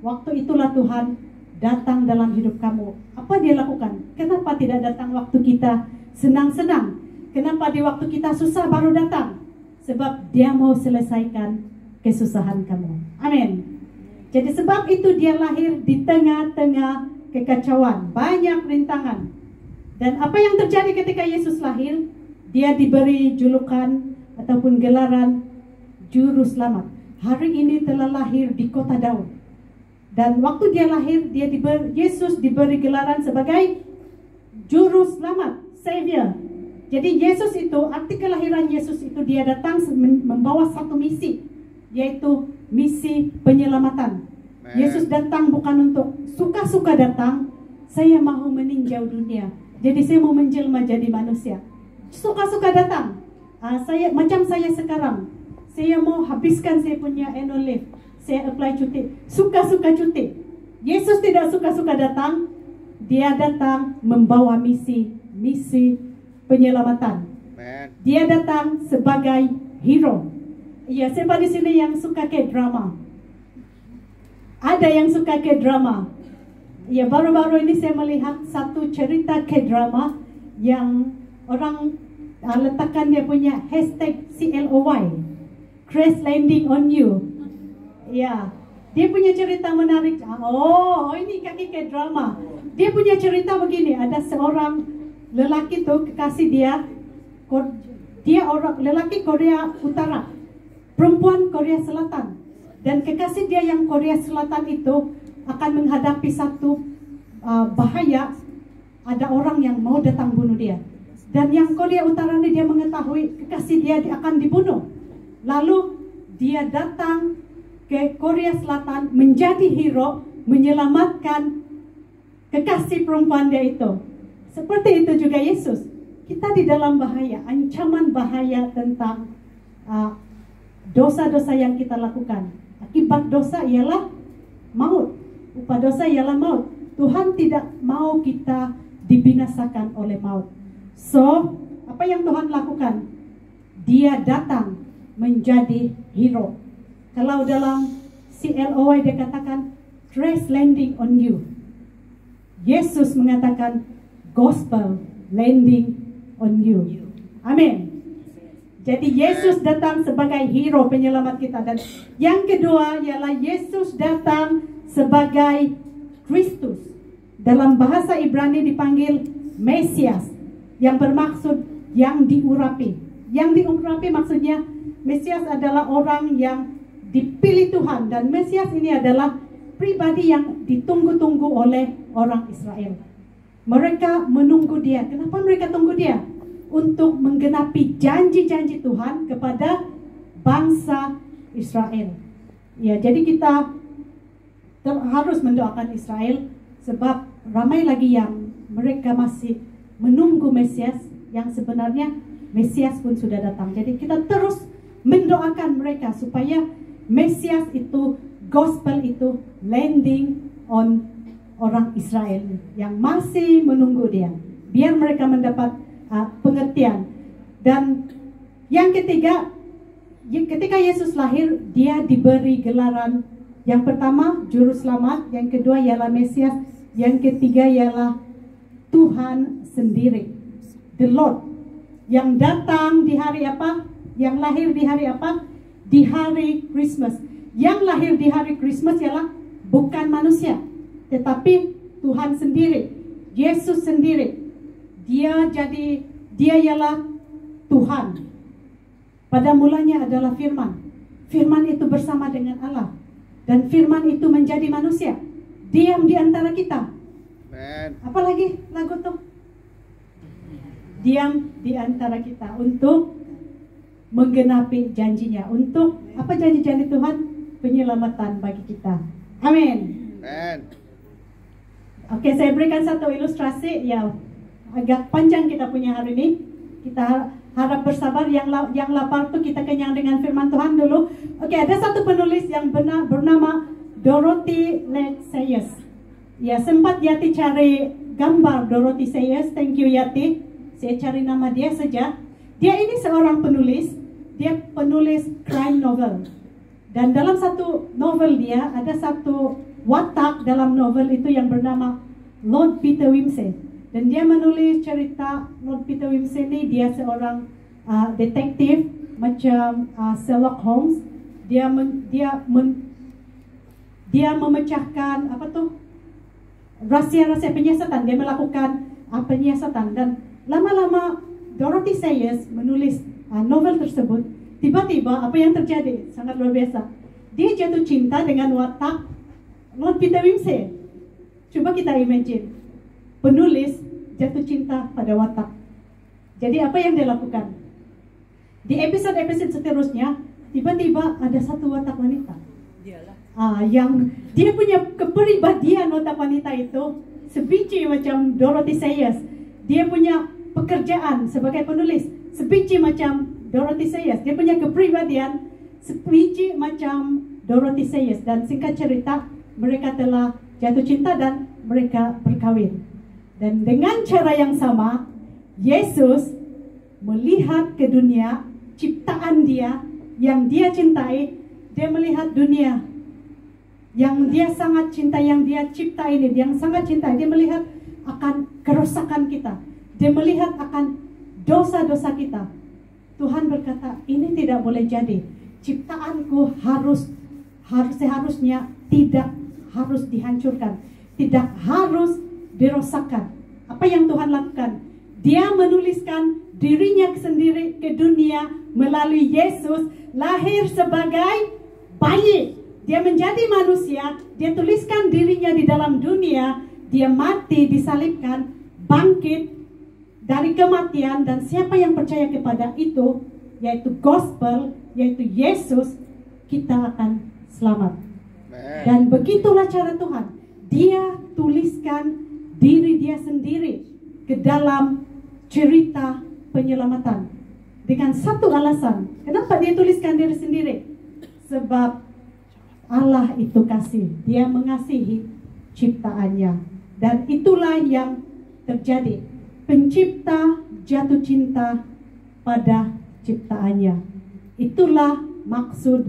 waktu itulah Tuhan datang dalam hidup kamu. Apa dia lakukan? Kenapa tidak datang waktu kita senang-senang? Kenapa di waktu kita susah baru datang? Sebab dia mau selesaikan kesusahan kamu. Amin. Jadi sebab itu dia lahir di tengah-tengah kekacauan, banyak rintangan. Dan apa yang terjadi ketika Yesus lahir? Dia diberi julukan ataupun gelaran Juru Selamat. Hari ini telah lahir di kota Daud. Dan waktu dia lahir, Yesus diberi gelaran sebagai Juru Selamat, Savior. Jadi Yesus itu, arti kelahiran Yesus itu, dia datang membawa satu misi, yaitu misi penyelamatan. Yesus datang bukan untuk suka-suka datang, saya mau meninjau dunia, jadi saya mau menjelma jadi manusia. Suka-suka datang, macam saya sekarang, saya mau habiskan saya punya annual leave, saya apply cuti, suka-suka cuti. Yesus tidak suka-suka datang, dia datang membawa misi penyelamatan. Dia datang sebagai hero. Ya, siapa di sini yang suka K-drama? Ada yang suka K-drama? Ya, baru-baru ini saya melihat satu cerita K-drama yang orang letakkan dia punya hashtag CLOY, Crash Landing on You. Ya, dia punya cerita menarik. Oh, ini kaki K-drama. Dia punya cerita begini, ada seorang lelaki tuh kekasih dia orang lelaki Korea Utara, perempuan Korea Selatan, dan kekasih dia yang Korea Selatan itu akan menghadapi satu bahaya, ada orang yang mau datang bunuh dia, dan yang Korea Utara ini dia mengetahui kekasih dia akan dibunuh, lalu dia datang ke Korea Selatan menjadi hero, menyelamatkan kekasih perempuan dia itu. Seperti itu juga Yesus. Kita di dalam bahaya, ancaman bahaya tentang dosa-dosa yang kita lakukan. Akibat dosa ialah maut. Upah dosa ialah maut. Tuhan tidak mau kita dibinasakan oleh maut. So, apa yang Tuhan lakukan? Dia datang menjadi hero. Kalau dalam CLOY dia katakan Crash Landing on You. Yesus mengatakan Gospel landing on you. Amin. Jadi Yesus datang sebagai hero penyelamat kita. Dan yang kedua ialah Yesus datang sebagai Kristus. Dalam bahasa Ibrani dipanggil Mesias, yang bermaksud yang diurapi. Yang diurapi maksudnya Mesias adalah orang yang dipilih Tuhan, dan Mesias ini adalah pribadi yang ditunggu-tunggu oleh orang Israel. Mereka menunggu dia. Kenapa mereka tunggu dia? Untuk menggenapi janji-janji Tuhan kepada bangsa Israel. Ya, jadi kita harus mendoakan Israel, sebab ramai lagi yang mereka masih menunggu Mesias, yang sebenarnya Mesias pun sudah datang. Jadi kita terus mendoakan mereka supaya Mesias itu, gospel itu landing on orang Israel yang masih menunggu dia, biar mereka mendapat pengertian. Dan yang ketiga, ketika Yesus lahir, dia diberi gelaran. Yang pertama Juru Selamat, yang kedua ialah Mesias, yang ketiga ialah Tuhan sendiri, the Lord, yang datang di hari apa? Yang lahir di hari apa? Di hari Christmas. Yang lahir di hari Christmas ialah bukan manusia, tetapi Tuhan sendiri, Yesus sendiri. Dia ialah Tuhan. Pada mulanya adalah firman. Firman itu bersama dengan Allah. Dan firman itu menjadi manusia. Diam di antara kita. Apalagi lagu tuh? Diam di antara kita untuk menggenapi janjinya. Untuk apa janji-janji Tuhan? Penyelamatan bagi kita. Amin. Oke, saya berikan satu ilustrasi ya, agak panjang kita punya hari ini. Kita harap bersabar, yang lapar tuh kita kenyang dengan firman Tuhan dulu. Oke, ada satu penulis yang bernama Dorothy Sayers. Ya, sempat Yati cari gambar Dorothy Sayers. Thank you Yati. Saya cari nama dia saja. Dia ini seorang penulis. Dia penulis crime novel. Dan dalam satu novel dia ada satu watak dalam novel itu yang bernama Lord Peter Wimsey. Dan dia menulis cerita Lord Peter Wimsey ini, dia seorang detektif macam Sherlock Holmes. Dia memecahkan apa tuh rahasia-rahasia penyiasatan. Dia melakukan penyiasatan, dan lama-lama Dorothy Sayers menulis novel tersebut. Tiba-tiba apa yang terjadi sangat luar biasa. Dia jatuh cinta dengan watak Lord Peter Wimsey. Coba kita imagine, penulis jatuh cinta pada watak. Jadi apa yang dia lakukan? Di episode-episode seterusnya, tiba-tiba ada satu watak wanita. Yang dia punya kepribadian watak wanita itu sebiji macam Dorothy Sayers. Dia punya pekerjaan sebagai penulis sebiji macam Dorothy Sayers. Dia punya kepribadian sebiji macam Dorothy Sayers. Dan singkat cerita, mereka telah jatuh cinta dan mereka berkawin. Dan dengan cara yang sama, Yesus melihat ke dunia, ciptaan dia yang dia cintai. Dia melihat dunia yang dia sangat cinta, yang dia cipta ini, yang sangat cinta. Dia melihat akan kerusakan kita. Dia melihat akan dosa-dosa kita. Tuhan berkata, ini tidak boleh jadi. Ciptaanku seharusnya tidak harus dihancurkan, tidak harus dirosakkan. Apa yang Tuhan lakukan? Dia menuliskan dirinya sendiri ke dunia melalui Yesus, lahir sebagai bayi. Dia menjadi manusia, dia tuliskan dirinya di dalam dunia, dia mati, disalibkan, bangkit dari kematian, dan siapa yang percaya kepada itu, yaitu gospel, yaitu Yesus, kita akan selamat. Dan begitulah cara Tuhan. Dia tuliskan diri dia sendiri ke dalam cerita penyelamatan dengan satu alasan. Kenapa dia tuliskan diri sendiri? Sebab Allah itu kasih. Dia mengasihi ciptaannya. Dan itulah yang terjadi. Pencipta jatuh cinta pada ciptaannya. Itulah maksud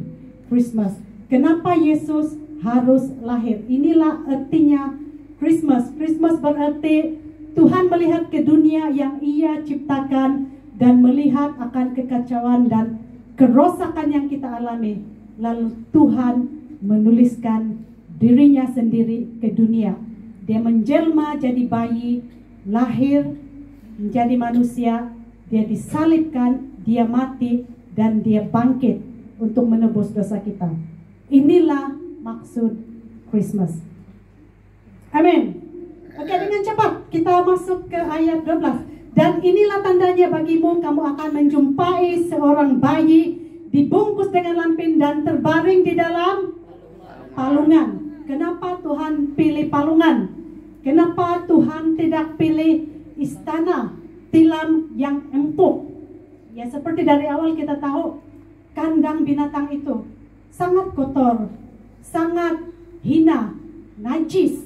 Christmas. Kenapa Yesus harus lahir? Inilah artinya Christmas. Christmas berarti Tuhan melihat ke dunia yang Ia ciptakan dan melihat akan kekacauan dan kerosakan yang kita alami. Lalu Tuhan menuliskan dirinya sendiri ke dunia. Dia menjelma jadi bayi, lahir menjadi manusia, dia disalibkan, dia mati, dan dia bangkit untuk menebus dosa kita. Inilah maksud Christmas. Amin. Oke, dengan cepat kita masuk ke ayat 12. Dan inilah tandanya bagimu, kamu akan menjumpai seorang bayi dibungkus dengan lampin dan terbaring di dalam palungan. Kenapa Tuhan pilih palungan? Kenapa Tuhan tidak pilih istana tilam yang empuk? Ya, seperti dari awal kita tahu, kandang binatang itu sangat kotor, sangat hina, najis.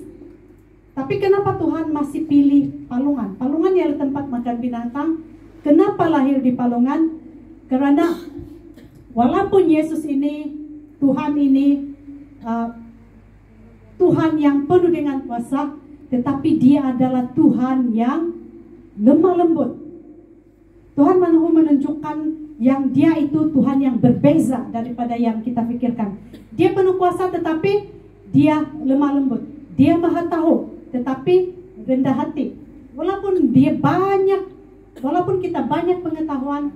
Tapi kenapa Tuhan masih pilih palungan? Palungan ialah tempat makan binatang. Kenapa lahir di palungan? Karena walaupun Yesus ini, Tuhan ini, Tuhan yang penuh dengan kuasa, tetapi dia adalah Tuhan yang lemah lembut. Tuhan mau menunjukkan yang dia itu Tuhan yang berbeza daripada yang kita pikirkan. Dia penuh kuasa tetapi dia lemah lembut. Dia maha tahu. tetapi rendah hati. Walaupun kita banyak pengetahuan,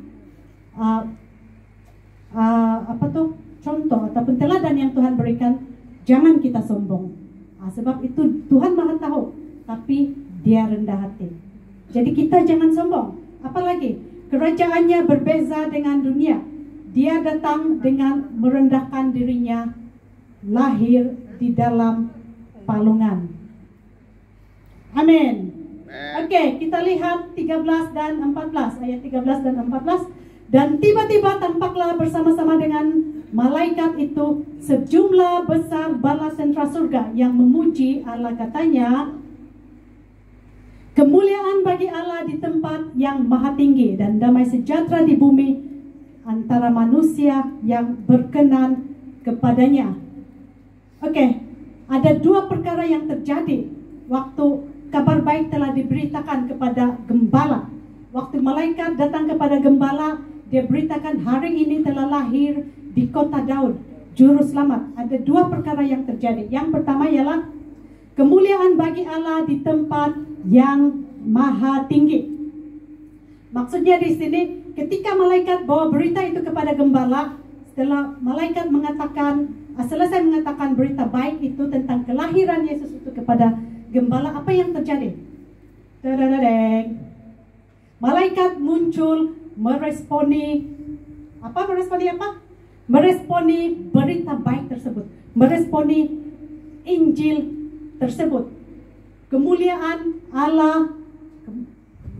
contoh ataupun teladan yang Tuhan berikan, jangan kita sombong. Sebab itu Tuhan Maha tahu, tapi Dia rendah hati. Jadi kita jangan sombong. Apalagi kerajaannya berbeza dengan dunia. Dia datang dengan merendahkan dirinya, lahir di dalam palungan. Amin. Oke, kita lihat 13 dan 14, ayat 13 dan 14. Dan tiba-tiba tampaklah bersama-sama dengan malaikat itu sejumlah besar bala tentera surga yang memuji Allah, katanya, kemuliaan bagi Allah di tempat yang maha tinggi dan damai sejahtera di bumi antara manusia yang berkenan kepadanya. Oke, ada dua perkara yang terjadi waktu kabar baik telah diberitakan kepada gembala. Waktu malaikat datang kepada gembala, dia beritakan hari ini telah lahir di kota Daud juru selamat. Ada dua perkara yang terjadi. Yang pertama ialah kemuliaan bagi Allah di tempat yang maha tinggi. Maksudnya di sini ketika malaikat bawa berita itu kepada gembala, setelah malaikat selesai mengatakan berita baik itu tentang kelahiran Yesus itu kepada gembala, apa yang terjadi? Malaikat muncul meresponi apa? Meresponi berita baik tersebut, meresponi Injil tersebut. Kemuliaan Allah.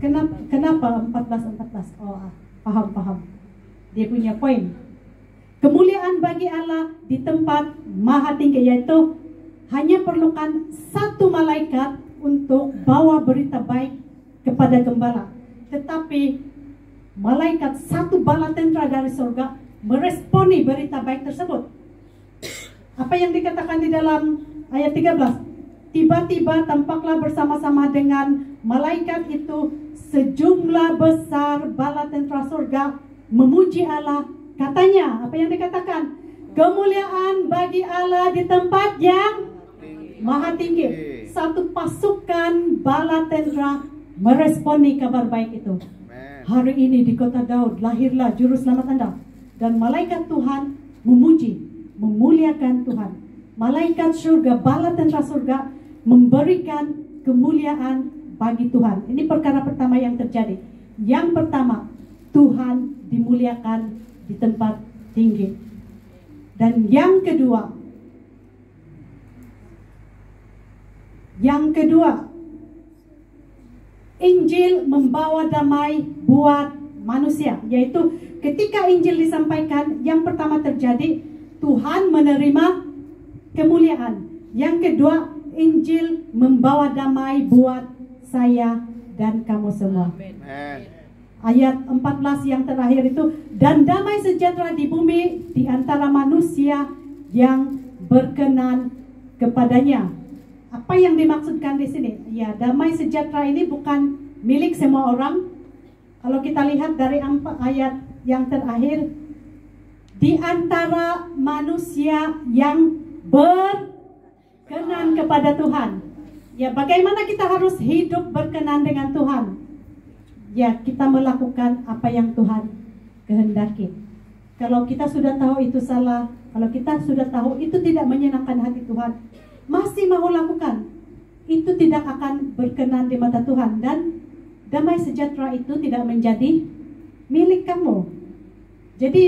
Kenapa 14? Oh, paham. Dia punya poin. Kemuliaan bagi Allah di tempat maha tinggi, yaitu hanya perlukan satu malaikat untuk bawa berita baik kepada gembala. Tetapi malaikat satu bala tentera dari surga meresponi berita baik tersebut. Apa yang dikatakan di dalam ayat 13? Tiba-tiba tampaklah bersama-sama dengan malaikat itu sejumlah besar bala tentera surga memuji Allah. Katanya, apa yang dikatakan? Kemuliaan bagi Allah di tempat yang maha tinggi. Satu pasukan bala tentera meresponi kabar baik itu. Hari ini di kota Daud lahirlah juru selamat Anda. Dan malaikat Tuhan memuji, memuliakan Tuhan. Malaikat surga, bala tentera surga memberikan kemuliaan bagi Tuhan. Ini perkara pertama yang terjadi. Yang pertama, Tuhan dimuliakan di tempat tinggi. Dan yang kedua, Injil membawa damai buat manusia. Yaitu ketika Injil disampaikan, yang pertama terjadi, Tuhan menerima kemuliaan. Yang kedua, Injil membawa damai buat saya dan kamu semua. Amen. Ayat 14 yang terakhir itu, dan damai sejahtera di bumi di antara manusia yang berkenan kepadanya. Apa yang dimaksudkan di sini? Ya, damai sejahtera ini bukan milik semua orang. Kalau kita lihat dari ayat yang terakhir, di antara manusia yang berkenan kepada Tuhan. Ya, bagaimana kita harus hidup berkenan dengan Tuhan? Ya, kita melakukan apa yang Tuhan kehendaki. Kalau kita sudah tahu itu salah, kalau kita sudah tahu itu tidak menyenangkan hati Tuhan, masih mau lakukan, itu tidak akan berkenan di mata Tuhan. Dan damai sejahtera itu tidak menjadi milik kamu. Jadi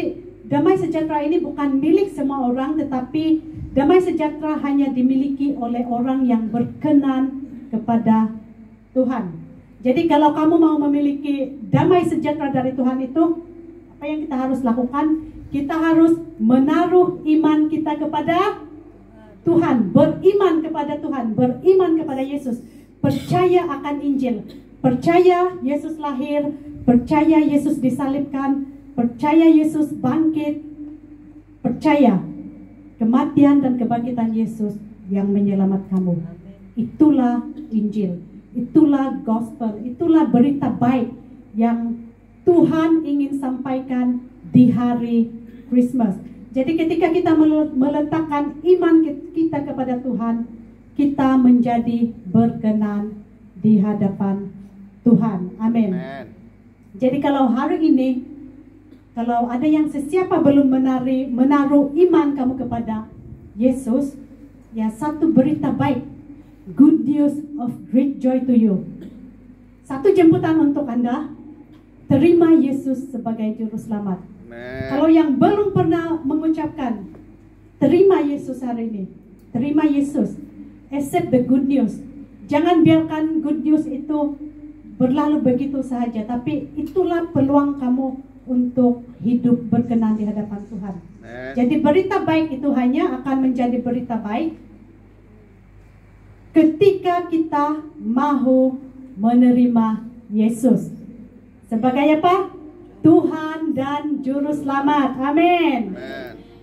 damai sejahtera ini bukan milik semua orang, tetapi damai sejahtera hanya dimiliki oleh orang yang berkenan kepada Tuhan. Jadi kalau kamu mau memiliki damai sejahtera dari Tuhan itu, apa yang kita harus lakukan? Kita harus menaruh iman kita kepada Tuhan, beriman kepada Tuhan, beriman kepada Yesus, percaya akan Injil, percaya Yesus lahir, percaya Yesus disalibkan, percaya Yesus bangkit, percaya kematian dan kebangkitan Yesus yang menyelamat kamu. Itulah Injil, itulah gospel, itulah berita baik yang Tuhan ingin sampaikan di hari Christmas. Jadi ketika kita meletakkan iman kita kepada Tuhan, kita menjadi berkenan di hadapan Tuhan. Amin. Jadi kalau hari ini, kalau ada yang sesiapa belum menaruh iman kamu kepada Yesus, ya, satu berita baik, good news of great joy to you. Satu jemputan untuk Anda, terima Yesus sebagai juru selamat. Kalau yang belum pernah mengucapkan, terima Yesus hari ini, terima Yesus, accept the good news. Jangan biarkan good news itu berlalu begitu saja, tapi itulah peluang kamu untuk hidup berkenan di hadapan Tuhan. Jadi berita baik itu hanya akan menjadi berita baik ketika kita mau menerima Yesus sebagai apa? Tuhan dan Juru Selamat. Amin.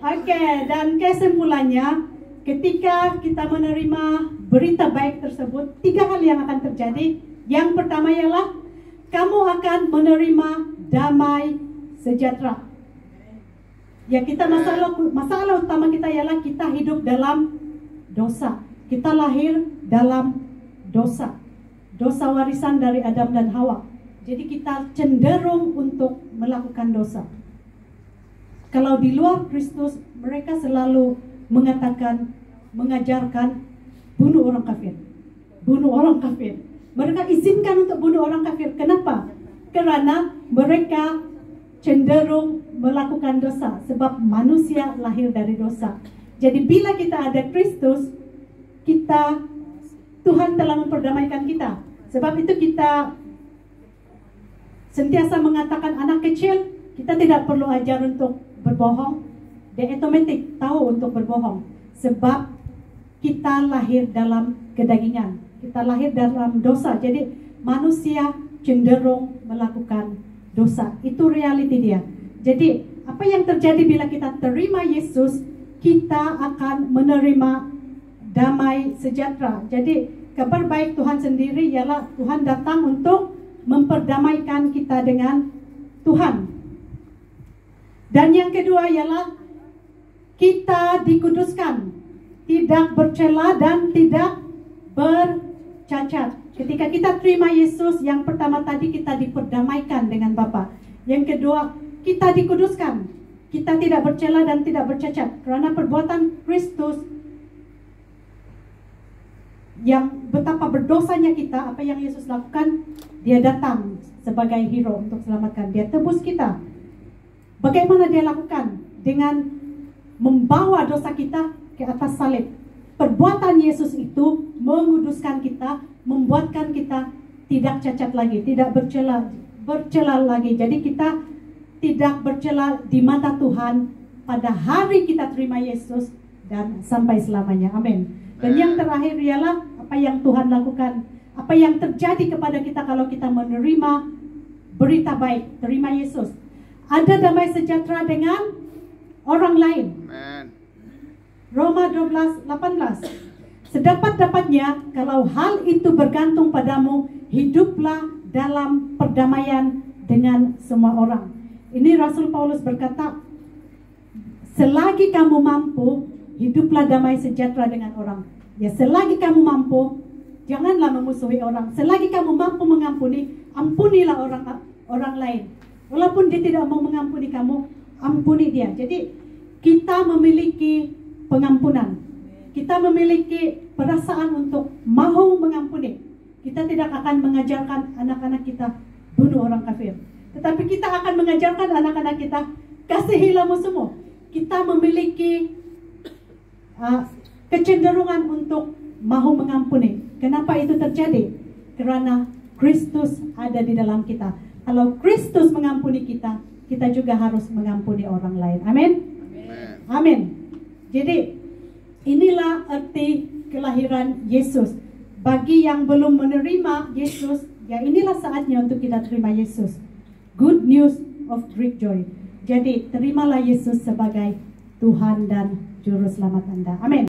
Oke, dan kesimpulannya, ketika kita menerima berita baik tersebut, 3 hal yang akan terjadi. Yang pertama ialah kamu akan menerima damai sejahtera. Ya, kita masalah utama kita ialah kita hidup dalam dosa. Kita lahir dalam dosa. Dosa warisan dari Adam dan Hawa. Jadi kita cenderung untuk melakukan dosa. Kalau di luar Kristus, mereka selalu mengatakan, mengajarkan, bunuh orang kafir. Bunuh orang kafir. Mereka izinkan untuk bunuh orang kafir. Kenapa? Karena mereka cenderung melakukan dosa. Sebab manusia lahir dari dosa. Jadi bila kita ada Kristus, Tuhan telah memperdamaikan kita. Sebab itu kita sentiasa mengatakan anak kecil, kita tidak perlu ajar untuk berbohong. Dia otomatis tahu untuk berbohong. Sebab kita lahir dalam kedagingan. Kita lahir dalam dosa. Jadi manusia cenderung melakukan dosa. Itu realiti dia. Jadi apa yang terjadi bila kita terima Yesus, kita akan menerima damai sejahtera. Jadi kabar baik Tuhan sendiri ialah Tuhan datang untuk memperdamaikan kita dengan Tuhan. Dan yang kedua ialah kita dikuduskan, tidak bercela dan tidak bercacat. Ketika kita terima Yesus, yang pertama tadi kita diperdamaikan dengan Bapa. Yang kedua, kita dikuduskan, kita tidak bercela dan tidak bercacat. Karena perbuatan Kristus yang betapa berdosanya kita, apa yang Yesus lakukan, dia datang sebagai hero untuk selamatkan. Dia tebus kita. Bagaimana dia lakukan? Dengan membawa dosa kita ke atas salib. Perbuatan Yesus itu menguduskan kita, membuatkan kita tidak cacat lagi, tidak bercela lagi. Jadi kita tidak bercela di mata Tuhan pada hari kita terima Yesus dan sampai selamanya. Amin. Dan yang terakhir ialah apa yang Tuhan lakukan, apa yang terjadi kepada kita kalau kita menerima berita baik, terima Yesus. Ada damai sejahtera dengan orang lain. Roma 12:18. Sedapat-dapatnya, kalau hal itu bergantung padamu, hiduplah dalam perdamaian dengan semua orang. Ini Rasul Paulus berkata, selagi kamu mampu, hiduplah damai sejahtera dengan orang. Ya, selagi kamu mampu, janganlah memusuhi orang. Selagi kamu mampu mengampuni, ampunilah orang lain. Walaupun dia tidak mau mengampuni kamu, ampuni dia. Jadi kita memiliki pengampunan. Kita memiliki perasaan untuk mau mengampuni. Kita tidak akan mengajarkan anak-anak kita bunuh orang kafir. Tetapi kita akan mengajarkan anak-anak kita kasihilah musuhmu. Kita memiliki kecenderungan untuk mau mengampuni. Kenapa itu terjadi? Karena Kristus ada di dalam kita. Kalau Kristus mengampuni kita, kita juga harus mengampuni orang lain. Amin? Amin. Jadi inilah arti kelahiran Yesus. Bagi yang belum menerima Yesus, ya inilah saatnya untuk kita terima Yesus. Good news of great joy. Jadi terimalah Yesus sebagai Tuhan dan Juru Selamat Anda. Amin.